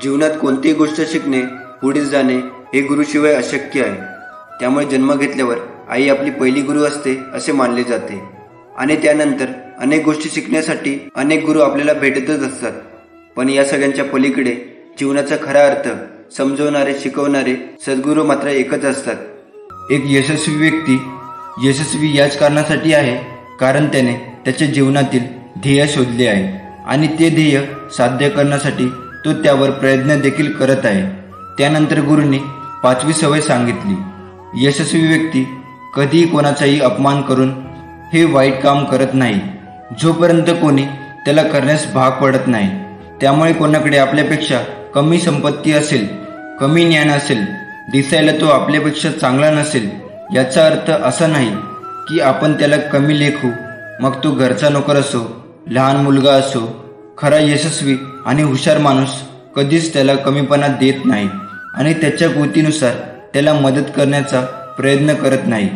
S1: जीवनात कोणतीही गोष्ट शिकणे, पुढे जाणे हे गुरुशिवाय अशक्य आहे. त्यामुळे जन्म घेतल्यावर आई आपली पहिली गुरु असते असे मानले जाते. आणि त्यानंतर अनेक गोष्टी शिकण्यासाठी अनेक गुरु आपल्याला भेटतच असतात. पण या सगळ्यांच्या पलीकडे जीवनाचा खरा अर्थ समजवणारे, शिकवणारे सद्गुरू मात्र एकच असतात. एक यशस्वी व्यक्ती यशस्वी याच कारणासाठी आहे कारण त्याने त्याच्या जीवनातील ध्येय शोधले आहे आणि ते ध्येय साध्य करण्यासाठी तो त्यावर प्रयत्न देखील करत आहे. त्यानंतर गुरूंनी 5वी सवय सांगितली. यशस्वी व्यक्ती कधीही कोणाचाही अपमान करून हे वाईट काम करत नाही, जोपर्यंत कोणी त्याला करण्यास भाग पडत नाही. त्यामुळे कोणाकडे आपल्यापेक्षा कमी संपत्ती असेल, कमी ज्ञान असेल, दिसायला तो आपल्यापेक्षा चांगला नसेल, याचा अर्थ असा नाही की आपण त्याला कमी लेखू. मग तो घरचा नोकर असो, लहान मुलगा असो, खरा यशस्वी आणि हुशार माणूस कधीच त्याला कमीपणा देत नाही आणि त्याच्या कृतीनुसार त्याला मदत करण्याचा प्रयत्न करत नाही.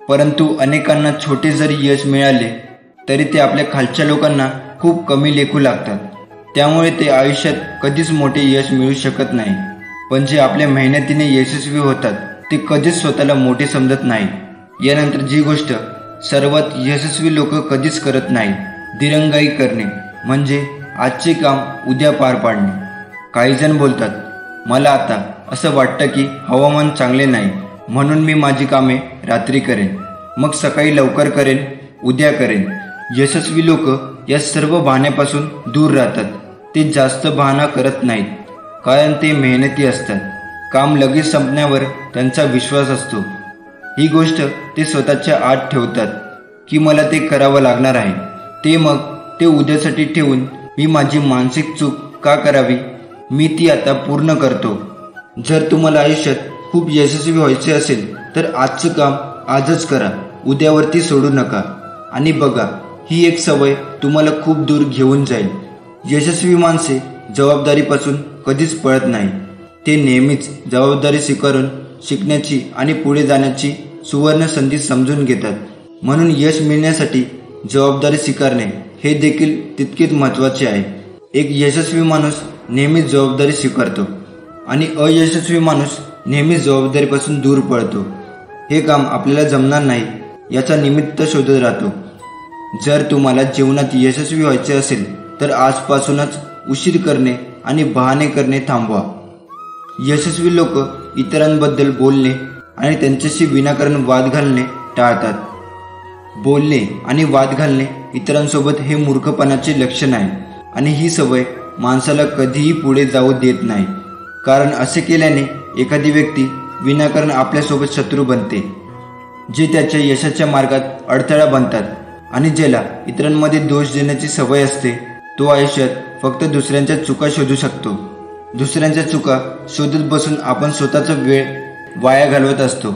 S1: परंतु अनेकांना छोटे जरी यश मिळाले तरी ते आपल्या खालच्या लोकांना खूप कमी लेखू लागतात. त्यामुळे ते आयुष्यात कधीच मोठे यश मिळू शकत नाही. पण जे आपल्या मेहनतीने यशस्वी होतात ते कधीच स्वतःला मोठे समजत नाही. यानंतर जी गोष्ट सर्वात यशस्वी लोक कधीच करत नाही, दिरंगाई करणे, म्हणजे आजचे काम उद्या पार पाडणे. काही जण बोलतात, मला आता असं वाटतं की हवामान चांगले नाही, म्हणून मी माझी कामे रात्री करेन, मग सकाळी लवकर करेन, उद्या करेन. यशस्वी लोक या सर्व बहाण्यापासून दूर राहतात. ते जास्त बहाणा करत नाहीत, कारण ते मेहनती असतात. काम लगेच संपण्यावर त्यांचा विश्वास असतो. ही गोष्ट ते स्वतःच्या आत ठेवतात की मला ते करावं लागणार आहे. ते उद्यासाठी ठेवून मी माझी मानसिक चूक का करावी, मी ती आता पूर्ण करतो. जर तुम्हाला आयुष्यात खूप यशस्वी व्हायचे असेल तर आजचं काम आजच करा, उद्यावरती सोडू नका. आणि बघा, ही एक सवय तुम्हाला खूप दूर घेऊन जाईल. यशस्वी माणसे जबाबदारीपासून कधीच पळत नाही. ते नेहमीच जबाबदारी स्वीकारून शिकण्याची आणि पुढे जाण्याची सुवर्ण संधी समजून घेतात. म्हणून यश मिळण्यासाठी जबाबदारी स्वीकारणे हे देखील तितकेच महत्त्वाचे आहे. एक यशस्वी माणूस नेहमीच जबाबदारी स्वीकारतो आणि अयशस्वी माणूस नेहमीच जबाबदारीपासून दूर पळतो. हे काम आपल्याला जमणार नाही याचा निमित्त शोधत राहतो. जर तुम्हाला जीवनात यशस्वी व्हायचे असेल तर आजपासूनच उशीर करणे आणि बहाणे करणे थांबवा. यशस्वी लोक इतरांबद्दल बोलणे आणि त्यांच्याशी विनाकारण वाद घालणे टाळतात. बोलणे आणि वाद घालणे इतरांसोबत हे मूर्खपणाचे लक्षण आहे आणि ही सवय माणसाला कधीही पुढे जाऊ देत नाही. कारण असे केल्याने एखादी व्यक्ती विनाकारण आपल्यासोबत शत्रू बनते, जे त्याच्या यशाच्या मार्गात अडथळा बनतात. आणि ज्याला इतरांमध्ये दोष देण्याची सवय असते तो आयुष्यात फक्त दुसऱ्यांच्या चुका शोधू शकतो. दुसऱ्यांच्या चुका शोधत बसून आपण स्वतःचा वेळ वाया घालवत असतो.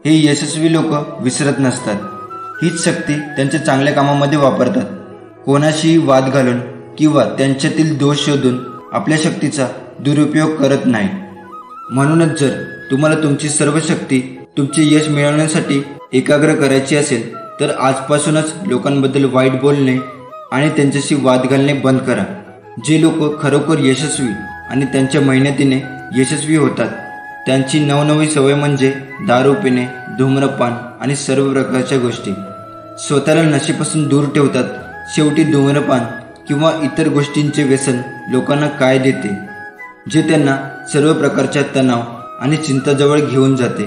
S1: हे यशस्वी लोक विसरत नसतात. हीच शक्ती त्यांच्या चांगल्या कामामध्ये वापरतात. कोणाशीही वाद घालून किंवा त्यांच्यातील दोष शोधून आपल्या शक्तीचा दुरुपयोग करत नाही. म्हणूनच जर तुम्हाला तुमची सर्व शक्ती तुमचे यश मिळवण्यासाठी एकाग्र करायची असेल तर आजपासूनच लोकांबद्दल वाईट बोलणे आणि त्यांच्याशी वाद घालणे बंद करा. जे लोक खरोखर यशस्वी आणि त्यांच्या मेहनतीने यशस्वी होतात त्यांची नवनवी सवय म्हणजे दारू पिणे, धूम्रपान आणि सर्व प्रकारच्या गोष्टी. स्वतःला नशेपासून दूर ठेवतात. शेवटी धूम्रपान किंवा इतर गोष्टींचे व्यसन लोकांना काय देते, जे त्यांना सर्व प्रकारच्या तणाव आणि चिंताजवळ घेऊन जाते.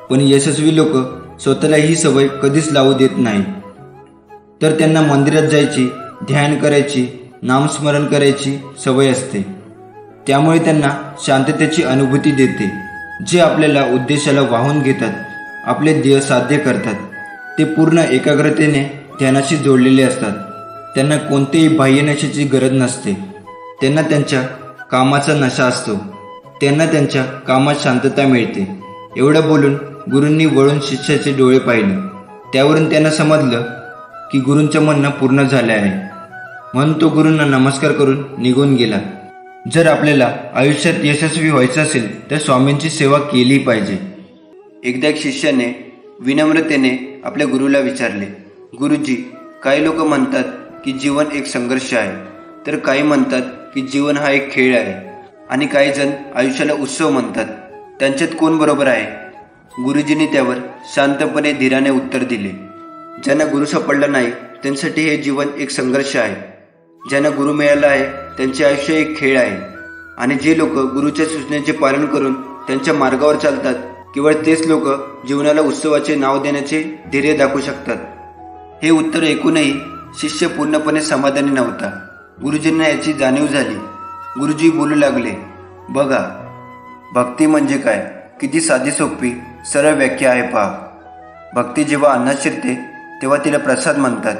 S1: पण यशस्वी लोक स्वतःला ही सवय कधीच लावू देत नाही. तर त्यांना मंदिरात जायची, ध्यान करायची, नामस्मरण करायची सवय असते. त्यामुळे त्यांना शांततेची अनुभूती देते, जे आपल्याला उद्देशाला वाहून घेतात, आपले ध्येय साध्य करतात. ते पूर्ण एकाग्रतेने ध्यानाशी जोडलेले असतात. त्यांना कोणतेही बाह्य नशेची गरज नसते. त्यांना त्यांच्या कामाचा नशा असतो. त्यांना त्यांच्या कामात शांतता मिळते. एवढं बोलून गुरूंनी वळून शिष्याचे डोळे पाहिले. त्यावरून त्यांना समजलं की गुरूंचं म्हणणं पूर्ण झाले आहे. म्हणून तो गुरूंना नमस्कार करून निघून गेला. जर आपल्याला आयुष्यात यशस्वी व्हायचं असेल तर स्वामींची सेवा केली पाहिजे. एकदा एक शिष्याने विनम्रतेने आपल्या गुरुला विचारले, गुरुजी, काही लोक म्हणतात की जीवन एक संघर्ष आहे, तर काही म्हणतात की जीवन हा एक खेळ आहे, आणि काही जण आयुष्याला उत्सव म्हणतात. त्यांच्यात कोण बरोबर आहे? गुरुजींनी त्यावर शांतपणे धीराने उत्तर दिले, ज्यांना गुरु सापडला नाही त्यांच्यासाठी हे जीवन एक संघर्ष आहे. ज्यांना गुरु मिळाला आहे त्यांचे आयुष्य एक खेळ आहे. आणि जे लोक गुरुच्या सूचनेचे पालन करून त्यांच्या मार्गावर चालतात, केवळ तेच लोक जीवनाला उत्सवाचे नाव देण्याचे धैर्य दाखवू शकतात. हे उत्तर ऐकूनही शिष्य पूर्णपणे समाधानी नव्हता. गुरुजींना याची जाणीव झाली. गुरुजी बोलू लागले, बघा, भक्ती म्हणजे काय? किती साधी सोपी सरळ व्याख्या आहे पहा. भक्ती जेव्हा अन्नात शिरते तेव्हा तिला प्रसाद म्हणतात,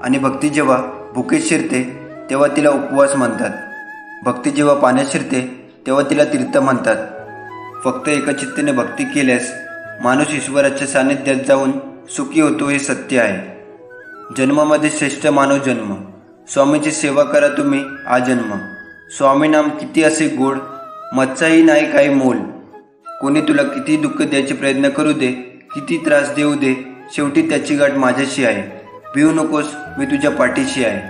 S1: आणि भक्ती जेव्हा भुकेत शिरते तेव्हा तिला उपवास म्हणतात. भक्ती जेव्हा पाण्यात शिरते तेव्हा तिला तीर्थ म्हणतात. फक्त एकचित्तेने भक्ती केल्यास माणूस ईश्वराच्या सानिध्यात जाऊन सुखी होतो, हे सत्य आहे. जन्मामध्ये श्रेष्ठ मानव जन्म. स्वामीची सेवा करा तुम्ही आजन्म. स्वामी नाम किती असे गोड, मच्छाही नाही काही मोल. कोणी तुला किती दुःख द्यायचे प्रयत्न करू दे, किती त्रास देऊ दे, शेवटी त्याची गाठ माझ्याशी आहे. भिवू नकोस, मी तुझ्या पाठीशी आहे.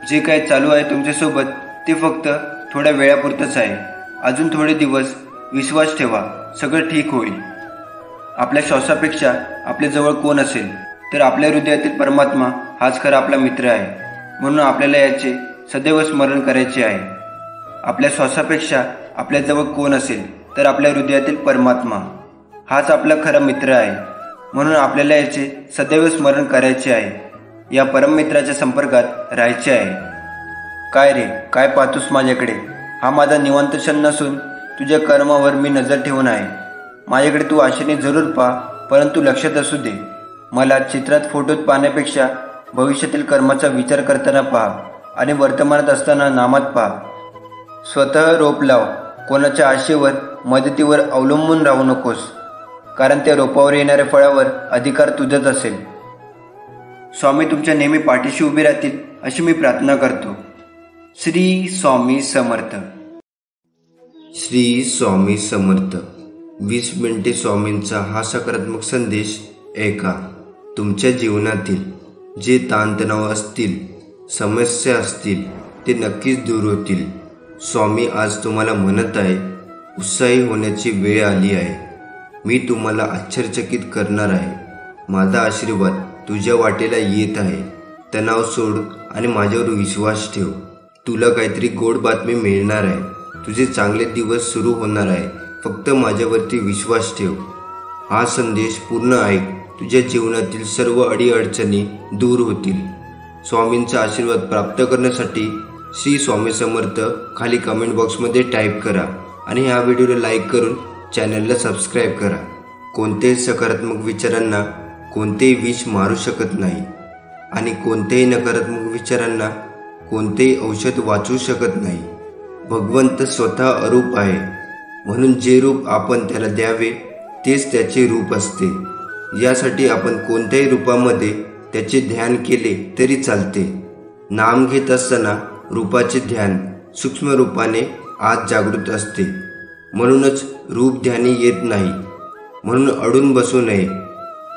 S1: जे काय चालू आहे तुमच्यासोबत ते फक्त थोड्या वेळापुरतंच आहे. अजून थोडे दिवस विश्वास ठेवा, सगळं ठीक होईल. आपल्या श्वासापेक्षा आपल्याजवळ कोण असेल तर आपल्या हृदयातील परमात्मा हाच खरा आपला मित्र आहे. म्हणून आपल्याला याचे सदैव स्मरण करायचे आहे. आपल्या श्वासापेक्षा आपल्याजवळ कोण असेल तर आपल्या हृदयातील परमात्मा. हाच आपला खरा मित्र आहे, म्हणून आपल्याला याचे सदैव स्मरण करायचे आहे. या परममित्राच्या संपर्कात राहायचे आहे. काय रे, काय पाहतोस माझ्याकडे? हा माझा निवांत क्षण नसून तुझ्या कर्मावर मी नजर ठेवून आहे. माझ्याकडे तू आशेने जरूर पहा, परंतु लक्षात असू दे, मला चित्रात फोटोत पाहण्यापेक्षा भविष्यातील कर्माचा विचार करताना पहा आणि वर्तमानात असताना नामात पहा. स्वतः रोप लाव. कोणाच्या आशेवर, मदतीवर अवलंबून राहू नकोस, कारण त्या रोपावर येणाऱ्या फळावर अधिकार तुझाच असेल. स्वामी तुमच्या नेहमी पाठीशी उभे राहतील अशी मी प्रार्थना करतो. श्री स्वामी समर्थ. श्री स्वामी समर्थ. 20 मिनिटे स्वामींचा हा सकारात्मक संदेश ऐका. तुमच्या जीवनातील जे ताणतणाव असतील, समस्या असतील, ते नक्कीच दूर होतील. स्वामी आज तुम्हाला म्हणत आहे, उत्साही होण्याची वेळ आली आहे. मी तुम्हाला आश्चर्यचकित करणार आहे. माझा आशीर्वाद तुझ्या वाटेला येत आहे. तणाव सोड आणि माझ्यावर विश्वास ठेव. तुला काहीतरी गोड बातमी मिळणार आहे. तुझे चांगले दिवस सुरू होणार आहे. फक्त माझ्यावरती विश्वास ठेव. हा संदेश पूर्ण ऐक. तुझ्या जीवनातील सर्व अडीअडचणी दूर होतील. स्वामींचा आशीर्वाद प्राप्त करण्यासाठी श्री स्वामी समर्थ खाली कमेंट बॉक्समध्ये टाईप करा आणि ह्या व्हिडिओला लाईक करून चॅनलला सबस्क्राईब करा. कोणत्याही सकारात्मक विचारांना कोणतेही विष मारू शकत नाही आणि कोणत्याही नकारात्मक विचारांना कोणतेही औषध वाचवू शकत नाही. भगवंत स्वतः अरूप आहे, म्हणून जे रूप आपण त्याला द्यावे तेच त्याचे रूप असते. यासाठी आपण कोणत्याही रूपामध्ये त्याचे ध्यान केले तरी चालते. नाम घेत असताना रूपाचे ध्यान सूक्ष्म रूपाने आत जागृत असते. म्हणूनच रूप ध्यानी येत नाही, म्हणून अडून बसू नये.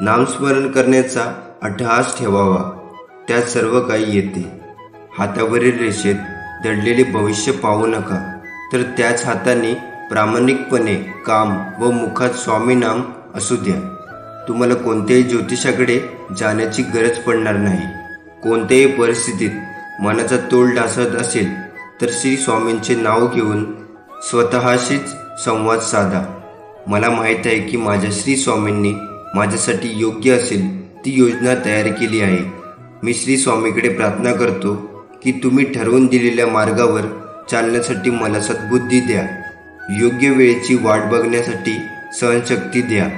S1: नामस्मरण करण्याचा अट्टहास ठेवावा, त्यात सर्व काही येते. हातावरील रेषेत दडलेले भविष्य पाहू नका, तर त्याच हाताने प्रामाणिकपणे काम व मुखात स्वामी नाम असू द्या. तुम्हाला कोणत्याही ज्योतिषाकडे जाण्याची गरज पडणार नाही. कोणत्याही परिस्थितीत मनाचा तोल ढासळत असेल तर श्री स्वामींचे नाव घेऊन स्वतःशीच संवाद साधा. मला माहीत आहे की माझ्या श्री स्वामींनी माझ्यासाठी योग्य असेल ती योजना तयार केली आहे. मी श्री स्वामीकडे प्रार्थना करतो की तुम्ही ठरवून दिलेल्या मार्गावर चालण्यासाठी मला सद्बुद्धी द्या. योग्य वेळेची वाट बघण्यासाठी सहनशक्ती द्या.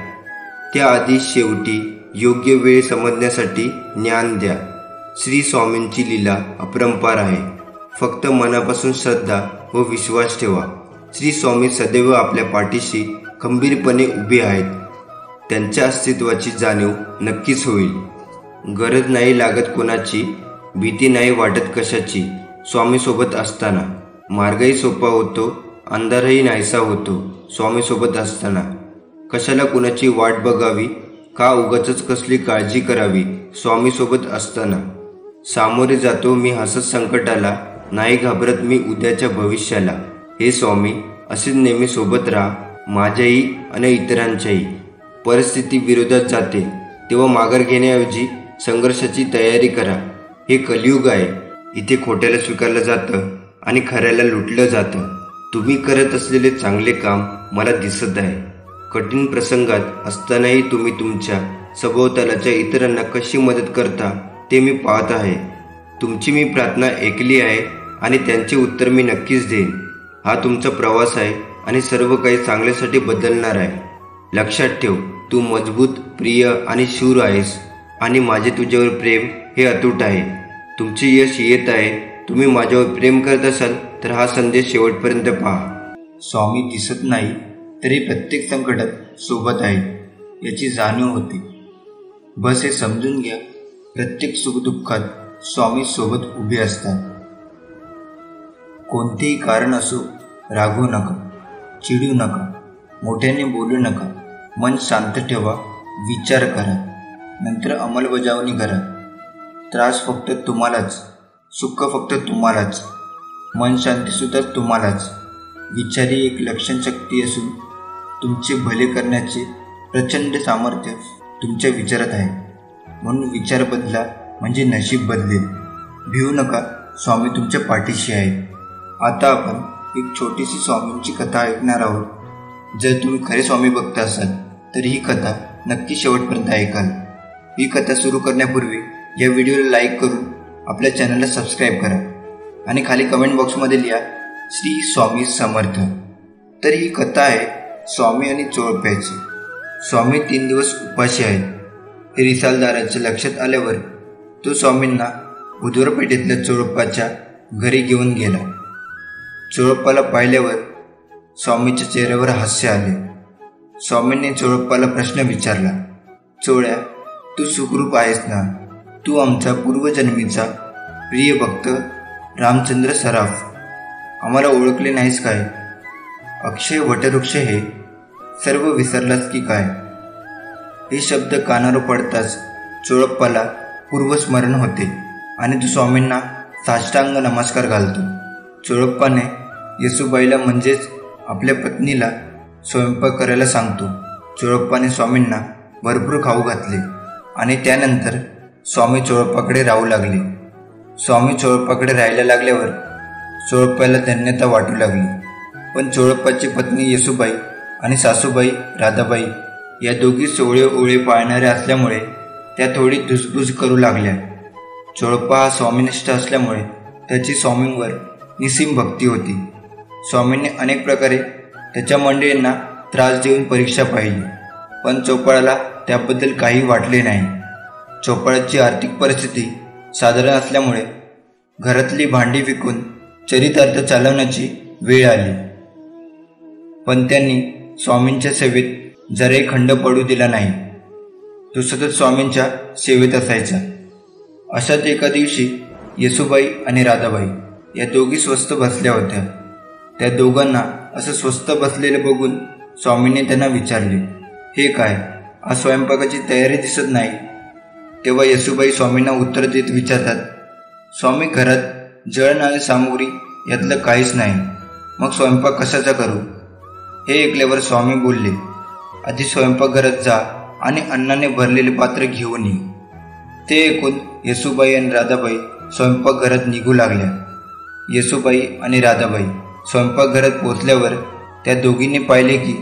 S1: त्याआधी शेवटी योग्य वेळ समजण्यासाठी ज्ञान द्या. श्री स्वामींची लीला अपरंपार आहे. फक्त मनापासून श्रद्धा व विश्वास ठेवा. श्री स्वामी सदैव आपल्या पाठीशी खंबीरपणे उभे आहेत. त्यांच्या अस्तित्वाची जाणीव नक्कीच होईल. गरज नाही लागत कोणाची, भीती नाही वाटत कशाची. स्वामीसोबत असताना मार्गही सोपा होतो, अंधारही नाहीसा होतो. स्वामीसोबत असताना कशाला कुणाची वाट बघावी, का उगाचच कसली काळजी करावी. स्वामीसोबत असताना सामोरे जातो मी हसत संकटाला, नाही घाबरत मी उद्याच्या भविष्याला. हे स्वामी, असेच नेहमी सोबत राहा, माझ्याही आणि इतरांच्याही. परिस्थिती विरोधात जाते तेव्हा माघार घेण्याऐवजी संघर्षाची तयारी करा. हे कलियुग आहे. इथे खोट्याला स्वीकारलं जातं आणि खऱ्याला लुटलं जातं. तुम्ही करत असलेले चांगले काम मला दिसत आहे. कठीण प्रसंगात असतानाही तुम्ही तुमच्या सभोवतालच्या इतरांना कशी मदत करता ते मी पाहत आहे. तुमची मी प्रार्थना ऐकली आहे आणि त्यांचे उत्तर मी नक्कीच देईन. हा तुमचा प्रवास आहे आणि सर्व काही चांगल्यासाठी बदलणार आहे. लक्षात ठेव, तू मजबूत, प्रिय आणि शूर आहेस आणि माझे तुझ्यावर प्रेम हे अतूट आहे. तुमचे यश येत आहे. तुम्ही माझ्यावर प्रेम करत असाल तर हा संदेश शेवटपर्यंत पहा. स्वामी दिसत नाही तरी प्रत्येक संकटात सोबत आहे याची जाणीव होते. बस हे समजून घ्या, प्रत्येक सुखदुःखात स्वामी सोबत उभे असतात. कोणतेही कारण असो, रागवू नका, चिडू नका, मोठ्याने बोलू नका. मन शांत ठेवा, विचार करा, नंतर अंमलबजावणी करा. त्रास फक्त तुम्हालाच, सुख फक्त तुम्हालाच, मन शांतीसुद्धा तुम्हालाच. विचार ही एक लक्षणशक्ती असून तुमचे भले करण्याचे प्रचंड सामर्थ्य तुमच्या विचारात आहे. म्हणून विचार बदला म्हणजे नशीब बदलेल. भिवू नका, स्वामी तुमच्या पाठीशी आहेत. आता आपण एक छोटीशी स्वामींची कथा ऐकणार आहोत. जर तुम्ही खरे स्वामी भक्त असाल तर ही कथा नक्की शेवटपर्यंत ऐकाल. ही कथा सुरू करण्यापूर्वी या व्हिडिओला लाईक करून आपल्या चॅनलला सबस्क्राईब करा आणि खाली कमेंट बॉक्समध्ये लिहा श्री स्वामी समर्थ. तर ही कथा आहे स्वामी आणि चोळप्याची. स्वामी 3 दिवस उपाशी आहेत हे रिसालदाराच्या लक्षात आल्यावर तो स्वामींना बुधवारपेठेतल्या चोळप्पाच्या घरी घेऊन गेला. चोळप्पाला पाहिल्यावर स्वामीच्या चेहऱ्यावर हास्य आले. स्वामींनी चोळप्पाला प्रश्न विचारला, चोळ्या, तू सुखरूप आहेस ना? तू आमचा पूर्वजन्मीचा प्रिय भक्त रामचंद्र सराफ, आम्हाला ओळखले नाहीस काय? अक्षय वटवृक्ष हे सर्व विसरलास की काय? हे शब्द कानावर पडताच चोळप्पाला पूर्वस्मरण होते आणि तो स्वामींना साष्टांग नमस्कार घालतो. चोळप्पाने येसूबाईला म्हणजेच आपल्या पत्नीला स्वयंपाक करायला सांगतो. चोळप्पाने स्वामींना भरपूर खाऊ घातले आणि त्यानंतर स्वामी चोळप्पाकडे राहू लागले. स्वामी चोळप्पाकडे राहायला लागल्यावर चोळप्पाला धन्यता वाटू लागली. पण चोळप्पाची पत्नी येसूबाई आणि सासूबाई राधाबाई या दोघी सोळे ओळे पाळणाऱ्या असल्यामुळे त्या थोडी धुसफूस करू लागल्या. चोळप्पा हा स्वामीनिष्ठ असल्यामुळे त्याची स्वामींवर निसीम भक्ती होती. स्वामींनी अनेक प्रकारे त्याच्या मंडळींना त्रास देऊन परीक्षा पाहिली, पण चोपळाला त्याबद्दल काही वाटले नाही. चोपळाची आर्थिक परिस्थिती साधारण असल्यामुळे घरातली भांडी विकून चरितार्थ चालवण्याची वेळ आली. पण त्यांनी स्वामींच्या सेवेत जराही खंड पडू दिला नाही. तो सतत स्वामींच्या सेवेत असायचा. अशाच एका दिवशी येसूबाई आणि राधाबाई या दोघी स्वस्थ बसल्या होत्या. त्या दोघांना असं स्वस्थ बसलेले बघून स्वामींनी त्यांना विचारले, हे काय, आज स्वयंपाकाची तयारी दिसत नाही? तेव्हा येसूबाई स्वामींना उत्तर देत विचारतात, स्वामी, घरात जळणारी सामुग्री यातलं काहीच नाही, मग स्वयंपाक कशाचा करू? हे ऐकल्यावर स्वामी बोलले, आधी स्वयंपाकघरात जा आणि अन्नाने भरलेले पात्र घेऊन ये. ते ऐकून येसूबाई आणि राधाबाई स्वयंपाकघरात निघू लागल्या. येसूबाई आणि राधाबाई स्वयंपाकघरात पोचल्यावर त्या दोघींनी पाहिले की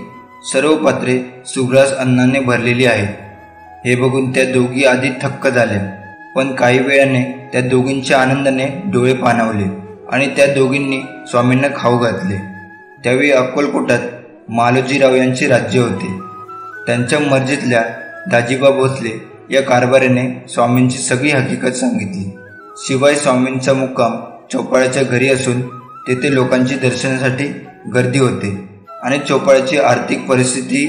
S1: सर्व पात्रे सुग्रास अन्नाने भरलेली आहेत. हे बघून त्या दोघी आधी थक्क झाल्या, पण काही वेळाने त्या दोघींच्या आनंदाने डोळे पाणावले आणि त्या दोघींनी स्वामींना खाऊ घातले. त्यावेळी अक्कलकोटात मालोजीराव यांचे राज्य होते. त्यांच्या मर्जीतल्या दाजीबा भोसले या कारभाऱ्याने स्वामींची सगळी हकीकत सांगितली. शिवाय स्वामींचा मुक्काम चोपळाच्या घरी असून तेथे लोकांची दर्शनासाठी गर्दी होते आणि चोपळाची आर्थिक परिस्थिती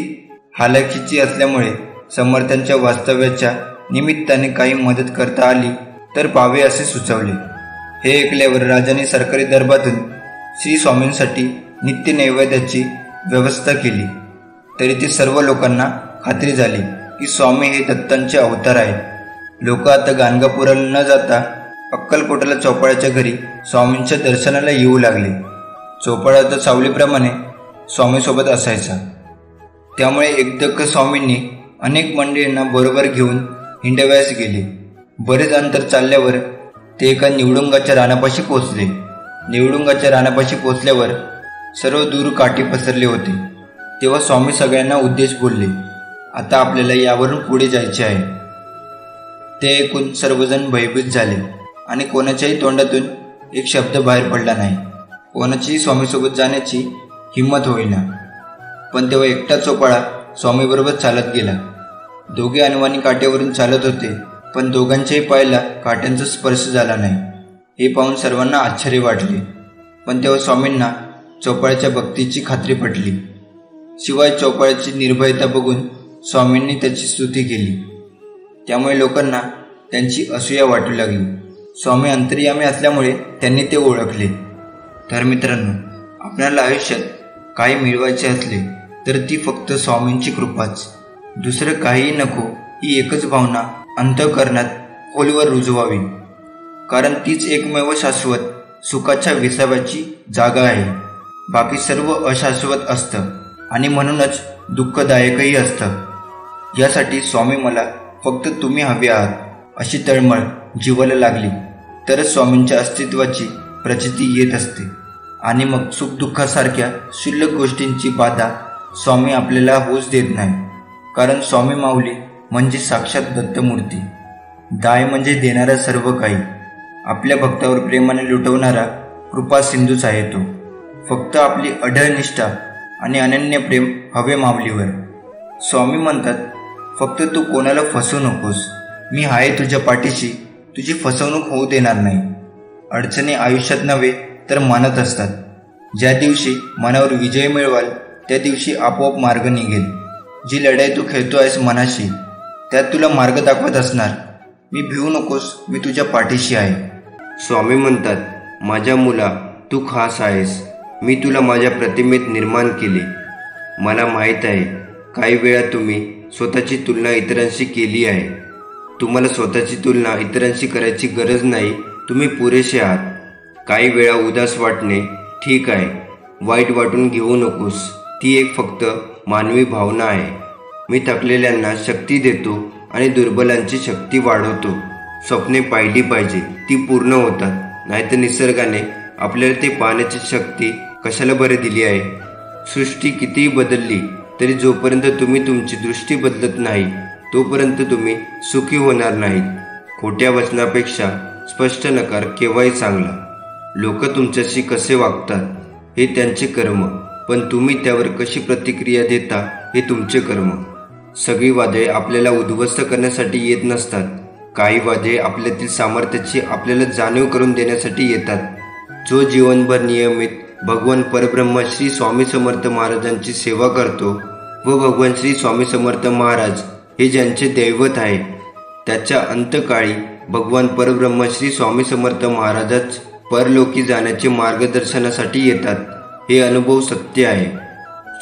S1: हालाखीची असल्यामुळे समर्थांच्या वास्तव्याच्या निमित्ताने काही मदत करता आली तर पावे असे सुचवले. हे ऐकल्यावर राजाने सरकारी दरबारातून श्री स्वामींसाठी नित्य नैवेद्याची व्यवस्था केली. तरी ते सर्व लोकांना खात्री झाली की स्वामी हे दत्तांचे अवतार आहेत. लोक आता गाणगापुराला न जाता अक्कलकोटाला चोपळाच्या घरी स्वामींच्या दर्शनाला येऊ लागले. चोपळा तर सावलीप्रमाणे स्वामीसोबत असायचा. त्यामुळे एकदक्क स्वामींनी अनेक मंडळींना बरोबर घेऊन हिंडव्यास गेले. बरेच अंतर चालल्यावर ते एका निवडुंगाच्या रानापाशी पोचले. निवडुंगाच्या रानापाशी पोचल्यावर सर्व दूर काठी पसरले होते. तेव्हा स्वामी सगळ्यांना उद्देश बोलले, आता आपल्याला यावरून पुढे जायचे आहे. ते ऐकून सर्वजण भयभीत झाले आणि कोणाच्याही तोंडातून एक शब्द बाहेर पडला नाही. कोणाचीही स्वामीसोबत जाण्याची हिंमत होईना. पण तेव्हा एकटा चोपळा स्वामीबरोबर चालत गेला. दोघे अनवाणी काठ्यावरून चालत होते, पण दोघांच्याही पायाला काठ्यांचा स्पर्श झाला नाही. हे पाहून सर्वांना आश्चर्य वाटले. पण तेव्हा स्वामींना चोपळाच्या भक्तीची खात्री पटली. शिवाय चोपळाची निर्भयता बघून स्वामींनी त्याची स्तुती केली. त्यामुळे लोकांना त्यांची असूया वाटू लागली. स्वामी अंतर्यामी असल्यामुळे त्यांनी ते ओळखले. तर मित्रांनो, आपल्याला आयुष्यात काही मिळवायचे असले तर ती फक्त स्वामींची कृपाच, दुसरं काहीही नको, ही एकच भावना अंतःकरणात खोलवर रुजवावी. कारण तीच एकमेव शाश्वत सुखाच्या विसाव्याची जागा आहे. बाकी सर्व अशाश्वत असतं आणि म्हणूनच दुःखदायकही असतं. यासाठी स्वामी मला फक्त तुम्ही हवे आहात अशी तळमळ जीवाला लागली तरच स्वामींच्या अस्तित्वाची प्रचिती येत असते. आणि मग सुखदुःखासारख्या क्षुल्लक गोष्टींची बाधा स्वामी आपल्याला होऊच देत नाही. कारण स्वामी माऊली म्हणजे साक्षात दत्तमूर्ती. दाय म्हणजे देणारा सर्व काही. आपल्या भक्तावर प्रेमाने लुटवणारा कृपा सिंधूच आहे तो. फक्त आपली अढळ निष्ठा आणि अनन्य प्रेम हवे माऊलीवर. स्वामी म्हणतात, फक्त तू कोणाला फसवू नकोस. मी आहे तुझ्या पाठीशी, तुझी फसवणूक होऊ देणार नाही. अडचणी आयुष्यात नव्हे तर मनात असतात. ज्या दिवशी मनावर विजय मिळवाल त्या दिवशी आपोआप मार्ग निघेल. जी लढाई तू खेळतो आहेस मनाशी, त्यात तुला मार्ग दाखवत असणार. मी भिवू नकोस, मी तुझ्या पाठीशी आहे. स्वामी म्हणतात, माझ्या मुला तू खास आहेस. मी तुला माझ्या प्रतिमेत निर्माण केले. मला माहीत आहे काही वेळा तुम्ही स्वतःची तुलना इतरांशी केली आहे. तुम्हाला स्वतःची तुलना इतरांशी करायची गरज नाही. तुम्ही पुरेसे आहात. काही वेळा उदास वाटणे ठीक आहे. वाईट वाटून घेऊ नकोस. ती एक फक्त मानवी भावना आहे. मी थकलेल्यांना शक्ती देतो आणि दुर्बलांची शक्ती वाढवतो. स्वप्ने पाहिली पाहिजे, ती पूर्ण होतात. नाहीतर निसर्गाने आपल्याला ते पाहण्याची शक्ती कशाला बरे दिली आहे. सृष्टी कितीही बदलली तरी जोपर्यंत तुम्ही तुमची दृष्टी बदलत नाही तोपर्यंत तुम्ही सुखी होणार नाहीत. खोट्या वचनापेक्षा स्पष्ट नकार केव्हाही चांगला. लोक तुमच्याशी कसे वागतात हे त्यांचे कर्म, पण तुम्ही त्यावर कशी प्रतिक्रिया देता हे तुमचे कर्म. सगळी वादळे आपल्याला उद्ध्वस्त करण्यासाठी येत नसतात. काही वादळे आपल्यातील सामर्थ्याची आपल्याला जाणीव करून देण्यासाठी येतात. जो जीवनभर नियमित भगवान परब्रह्म श्री स्वामी समर्थ महाराजांची सेवा करतो व भगवान श्री स्वामी समर्थ महाराज हे ज्यांचे दैवत आहे, त्याच्या अंतकाळी भगवान परब्रह्म श्री स्वामी समर्थ महाराजच परलोकी जाण्याचे मार्गदर्शनासाठी येतात. हे अनुभव सत्य आहे.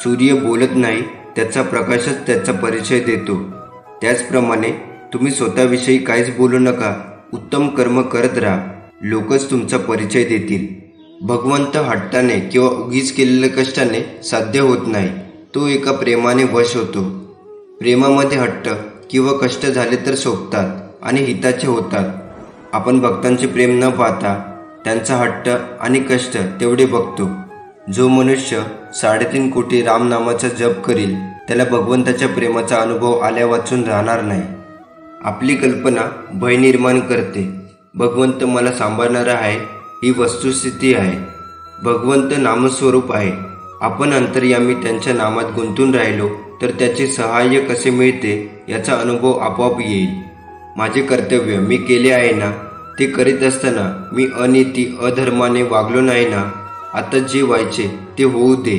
S1: सूर्य बोलत नाही, त्याचा प्रकाशच त्याचा परिचय देतो. त्याचप्रमाणे तुम्ही स्वतःविषयी काहीच बोलू नका. उत्तम कर्म करत राहा. लोकच तुमचा परिचय देतील. भगवंत हट्टाने किंवा उगीच केलेल्या कष्टाने साध्य होत नाही. तो एका प्रेमाने वश होतो. प्रेमामध्ये हट्ट किंवा कष्ट झाले तर शोभतात आणि हिताचे होतात. आपण भक्तांचे प्रेम न पाहता त्यांचा हट्ट आणि कष्ट तेवढे बघतो. जो मनुष्य 3.5 कोटी रामनामाचा जप करील त्याला भगवंताच्या प्रेमाचा अनुभव आल्या वाचून राहणार नाही. आपली कल्पना भय निर्माण करते. भगवंत मला सांभाळणारा आहे ही वस्तुस्थिती आहे. भगवंत नामस्वरूप आहे. आपण अंतर्यामी त्यांच्या नामात गुंतून राहिलो तर त्याचे सहाय्य कसे मिळते याचा अनुभव आपोआप येईल. माझे कर्तव्य मी केले आहे ना, ते करीत असताना मी अनिती अधर्माने वागलो नाही ना. आता जे व्हायचे ते होऊ दे.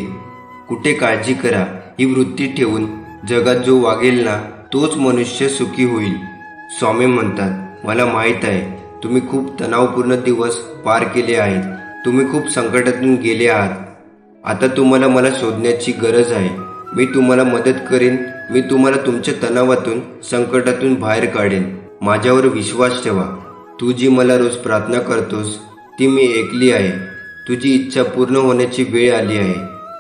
S1: कुठे काळजी करा ही वृत्ती ठेवून जगात जो वागेल ना तोच मनुष्य सुखी होईल. स्वामी म्हणतात, मला माहीत आहे तुम्ही खूप तणावपूर्ण दिवस पार केले आहेत. तुम्ही खूप संकटातून गेले आहात. आता तुम्हाला मला शोधण्याची गरज आहे. मी तुम्हाला मदत करेन. मी तुम्हाला तुमच्या तणावातून संकटातून बाहेर काढेन. माझ्यावर विश्वास ठेवा. तू जी मला रोज प्रार्थना करतोस ती मी ऐकली आहे. तुझी इच्छा पूर्ण होण्याची वेळ आली आहे.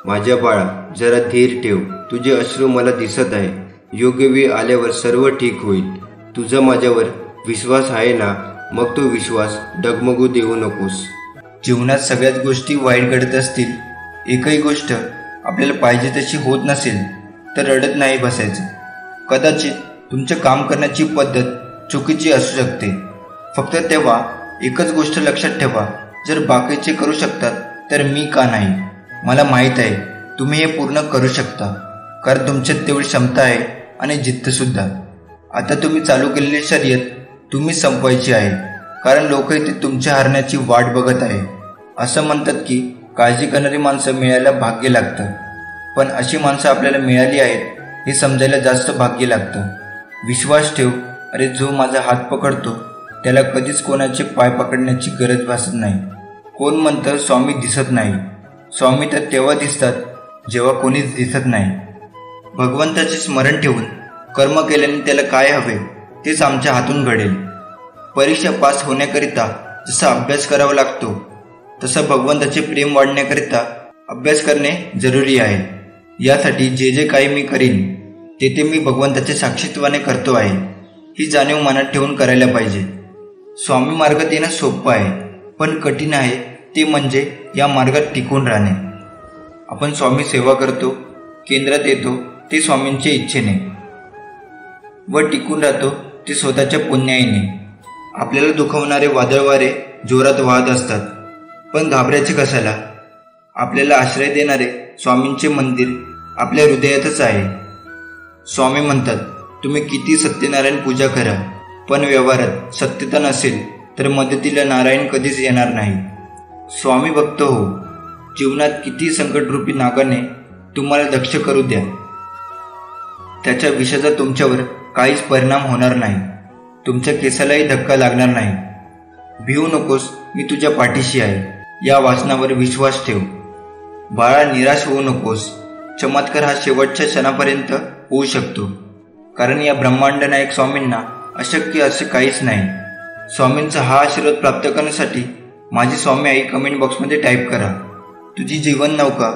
S1: माझ्या बाळा, जरा धीर ठेव. तुझे अश्रू मला दिसत आहे. योग्य वेळ आल्यावर सर्व ठीक होईल. तुझा माझ्यावर विश्वास आहे ना? मग तो विश्वास डगमगू देऊ नकोस. जीवनात सगळ्याच गोष्टी वाईट घडत असतील, एकही गोष्ट आपल्याला पाहिजे तशी होत नसेल तर रडत नाही बसायचं. कदाचित तुमचं काम करण्याची पद्धत चुकीची असू शकते. फक्त तेव्हा एकच गोष्ट लक्षात ठेवा, जर बाकीचे करू शकतात तर मी का नाही? मला माहीत आहे तुम्ही हे पूर्ण करू शकता, कारण तुमच्यात तेवढी क्षमता आहे आणि जिद्दसुद्धा. आता तुम्ही चालू केलेली शर्यत तुम्ही संपवायची आहे, कारण लोक इथे तुमच्या हारण्याची वाट बघत आहे. असं म्हणतात की काळजी करणारी माणसं मिळायला भाग्य लागतं, पण अशी माणसं आपल्याला मिळाली आहेत हे समजायला जास्त भाग्य लागतं. विश्वास ठेव. अरे, जो माझा हात पकडतो त्याला कधीच कोणाचे पाय पकडण्याची गरज भासत नाही. कोण म्हणतं स्वामी दिसत नाही? स्वामी तर तेव्हा दिसतात जेव्हा कोणीच दिसत नाही. भगवंताचे स्मरण ठेवून कर्म केल्याने त्याला काय हवे तेच आमच्या हातून घडेल. परीक्षा पास होण्याकरिता जसा अभ्यास करावा लागतो तसं भगवंताचे प्रेम वाढण्याकरिता अभ्यास करणे जरुरी आहे. यासाठी जे जे काही मी करीन ते मी भगवंताच्या साक्षीत्वाने करतो आहे ही जाणीव मनात ठेवून करायला पाहिजे. स्वामी मार्गात येणं सोपं आहे, पण कठीण आहे ते म्हणजे या मार्गात टिकून राहणे. आपण स्वामी सेवा करतो, केंद्रात येतो ते स्वामींच्या इच्छेने. व टिकून राहतो ते स्वतःच्या पुण्याईने. आपल्याला दुखवणारे वादळ वारे जोरात वाहत असतात, पण घाबरायचे कशाला? आपल्याला आश्रय देणारे स्वामींचे मंदिर आपल्या हृदयातच आहे. स्वामी म्हणतात, तुम्ही किती सत्यनारायण पूजा करा, पण व्यवहारात सत्यता नसेल तर मदतीला नारायण कधीच येणार नाही. स्वामी भक्त हो, जीवनात किती संकटरूपी नागाने तुम्हाला दक्ष करू द्या, त्याच्या विषाचा तुमच्यावर काहीच परिणाम होणार नाही. तुमच्या केसालाही धक्का लागणार नाही. भिवू नकोस, मी तुझ्या पाठीशी आहे. या वाचनावर विश्वास ठेव. बाळा, निराश होऊ नकोस. चमत्कार हा शेवटच्या क्षणापर्यंत होऊ शकतो, कारण या ब्रह्मांड नायक स्वामींना अशक्य असे काहीच नाही. स्वामींचा हा आशीर्वाद प्राप्त करण्यासाठी माझी स्वामी आई कमेंट बॉक्समध्ये टाईप करा. तुझी जीवन नौका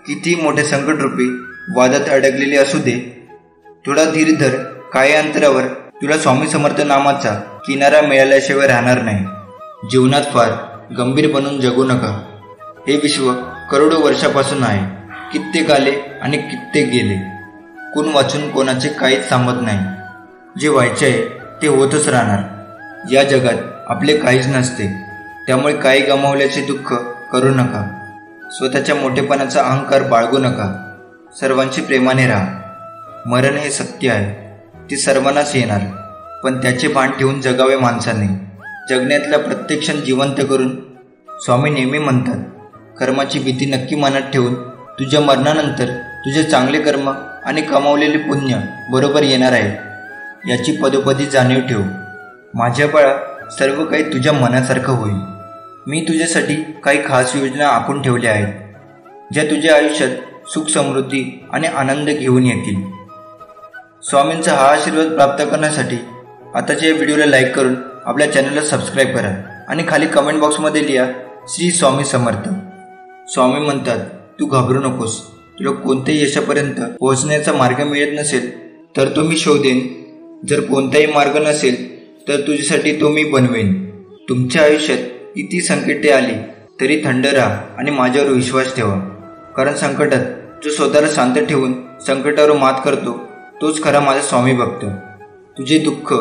S1: किती मोठ्या संकटरूपी वादात अडकलेली असू दे, थोडा धीर धर. काही अंतरावर तुला स्वामी समर्थ नामाचा किनारा मिळाल्याशिवाय राहणार नाही. जीवनात फार गंभीर बनून जगू नका. हे विश्व करोडो वर्षापासून आहे. कित्येक आले आणि कित्येक गेले. कोण वाचून कोणाचे काहीच सांगत नाही. जे व्हायचे आहे ते होतच राहणार. या जगात आपले काहीच नसते, त्यामुळे काही गमावल्याचे दुःख करू नका. स्वतःच्या मोठेपणाचा अहंकार बाळगू नका. सर्वांशी प्रेमाने राहा. मरण हे सत्य आहे, ते सर्वांनाच येणार, पण त्याचे भान ठेवून जगावे माणसाने. जगण्यातला प्रत्येक क्षण जिवंत करून. स्वामी नेहमी म्हणतात, कर्माची भीती नक्की मनात ठेवून तुझ्या मरणानंतर तुझे चांगले कर्म आणि कमावलेले पुण्य बरोबर येणार आहे, याची पदोपदी जाणीव ठेव. माझ्या बाळा, सर्व काही तुझ्या मनासारखं होईल. मी तुझ्यासाठी काही खास योजना आखून ठेवल्या आहेत, ज्या तुझ्या आयुष्यात सुख, समृद्धी आणि आनंद घेऊन येतील. स्वामींचा हा आशीर्वाद प्राप्त करण्यासाठी आताच्या या व्हिडिओला लाईक करून आपल्या चॅनलला सबस्क्राईब करा आणि खाली कमेंट बॉक्समध्ये लिहा श्री स्वामी समर्थ. स्वामी म्हणतात, तू घाबरू नकोस. तुला कोणत्याही यशापर्यंत पोहोचण्याचा मार्ग मिळत नसेल तर तो मी शोधेन. जर कोणताही मार्ग नसेल तर तुझ्यासाठी तो मी बनवेन. तुमच्या आयुष्यात किती संकटे आली तरी थंड राहा आणि माझ्यावर विश्वास ठेवा, कारण संकटात जो स्वतःला शांत ठेवून संकटावर मात करतो तोच खरा माझा स्वामी भक्त. तुझे दुःख,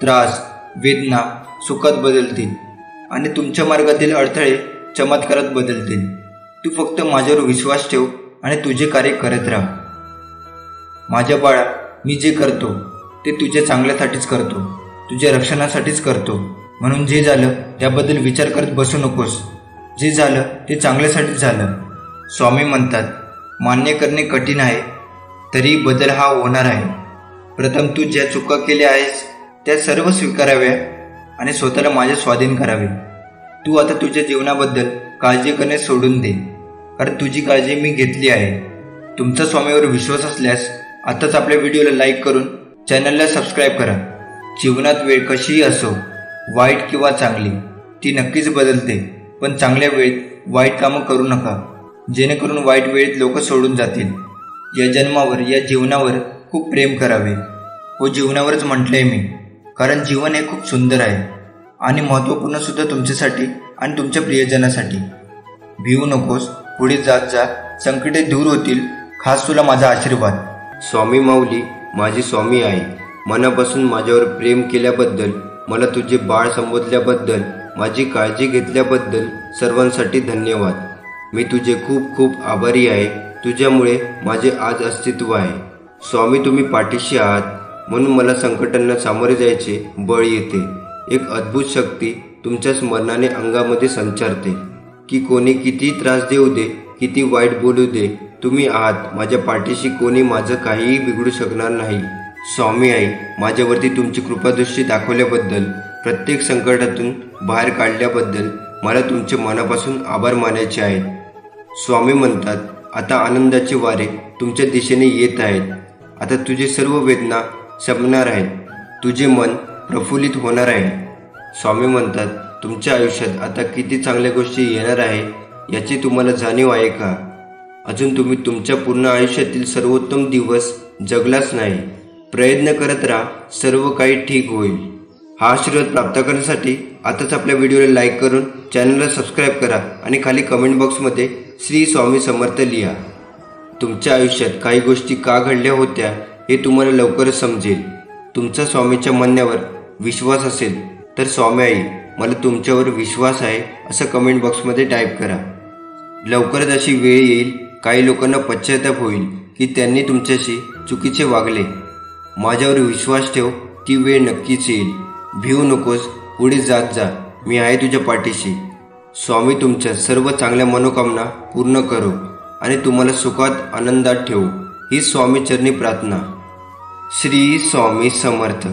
S1: त्रास, वेदना सुखात बदलतील आणि तुमच्या मार्गातील अडथळे चमत्कारात बदलतील. तू फक्त माझ्यावर विश्वास ठेव आणि तुझे कार्य करत राहा. माझ्या बाळा, मी जे करतो ते तुझ्या चांगल्यासाठीच करतो, तुझ्या रक्षणासाठीच करतो. म्हणून जे झालं त्याबद्दल विचार करत बसू नकोस. जे झालं ते चांगल्यासाठीच झालं. स्वामी म्हणतात, मान्य करणे कठीण आहे, तरी बदल हा होणार आहे. प्रथम तू ज्या चुका केल्या आहेस त्या सर्व स्वीकाराव्या आणि स्वतःला माझ्या स्वाधीन करावे. तू आता तुझ्या जीवनाबद्दल काळजी करणे सोडून दे, कारण तुझी काळजी मी घेतली आहे. तुमचा स्वामीवर विश्वास असल्यास आताच आपल्या व्हिडिओला लाईक करून चॅनलला सबस्क्राईब करा. जीवनात वेळ कशीही असो, वाईट किंवा चांगली, ती नक्कीच बदलते, पण चांगल्या वेळेत वाईट कामं करू नका, जेणेकरून वाईट वेळेत लोक सोडून जातील. या जन्मावर, या जीवनावर खूप प्रेम करावे. हो, जीवनावरच म्हटलंय मी, कारण जीवन हे खूप सुंदर आहे आणि महत्त्वपूर्ण सुद्धा तुमच्यासाठी आणि तुमच्या प्रियजनासाठी. भिवू नकोस, पुढे जात जा. संकटे दूर होतील, खास तुला माझा आशीर्वाद.
S2: स्वामी माऊली, माझी स्वामी आई, मनापासून माझ्यावर प्रेम केल्याबद्दल, मला तुझे बाळ संबोधल्याबद्दल, माझी काळजी घेतल्याबद्दल सर्वांसाठी धन्यवाद. मी तुझे खूप खूप आभारी आहे. तुझ्यामुळे माझे आज अस्तित्व आहे. स्वामी, तुम्ही पाठीशी आहात म्हणून मला संकटांना सामोरे जायचे बळ येते. एक अद्भुत शक्ती तुमच्या स्मरणाने अंगामध्ये संचारते की कोणी किती त्रास देऊ दे, किती वाईट बोलू दे, तुम्ही आहात माझ्या पाठीशी. कोणी माझं काहीही बिघडू शकणार नाही. स्वामी आई, माझ्यावरती तुमची कृपादृष्टी दाखवल्याबद्दल, प्रत्येक संकटातून बाहेर काढल्याबद्दल मला तुमचे मनापासून आभार मानायचे आहेत. स्वामी म्हणतात, आता आनंदाचे वारे तुमच्या दिशेने येत आहेत. आता तुझे सर्व वेदना शमणार आहेत. तुझे मन प्रफुल्लित होणार आहे. स्वामी म्हणतात, तुमच्या आयुष्यात आता किती चांगल्या गोष्टी येणार आहे याची तुम्हाला जाणीव आहे का? अजून तुम्ही तुमच्या पूर्ण आयुष्यातील सर्वोत्तम दिवस जगलाच नाही. प्रयत्न करत राहा, सर्व काही ठीक होईल. हा आशीर्वाद प्राप्त करण्यासाठी आताच आपल्या व्हिडिओला लाईक करून चॅनलला सबस्क्राईब करा आणि खाली कमेंट बॉक्समध्ये श्री स्वामी समर्थ लिहा. तुमच्या आयुष्यात काही गोष्टी का घडल्या होत्या हे तुम्हाला लवकरच समजेल. तुमचा स्वामीच्या म्हणण्यावर विश्वास असेल तर स्वामी आई मला तुमच्यावर विश्वास आहे असं कमेंट बॉक्समध्ये टाईप करा. लवकरच अशी वेळ येईल, काही लोकांना पश्चाताप होईल की त्यांनी तुमच्याशी चुकीचे वागले. माझ्यावर विश्वास ठेव, ती वेळ नक्कीच येईल. भिवू नकोस, पुढे जात जा, मी आहे तुझ्या पाठीशी. स्वामी तुमच्या सर्व चांगल्या मनोकामना पूर्ण करो आणि तुम्हाला सुखात आनंदात ठेवू, ही स्वामी चरणी प्रार्थना. श्री स्वामी समर्थ.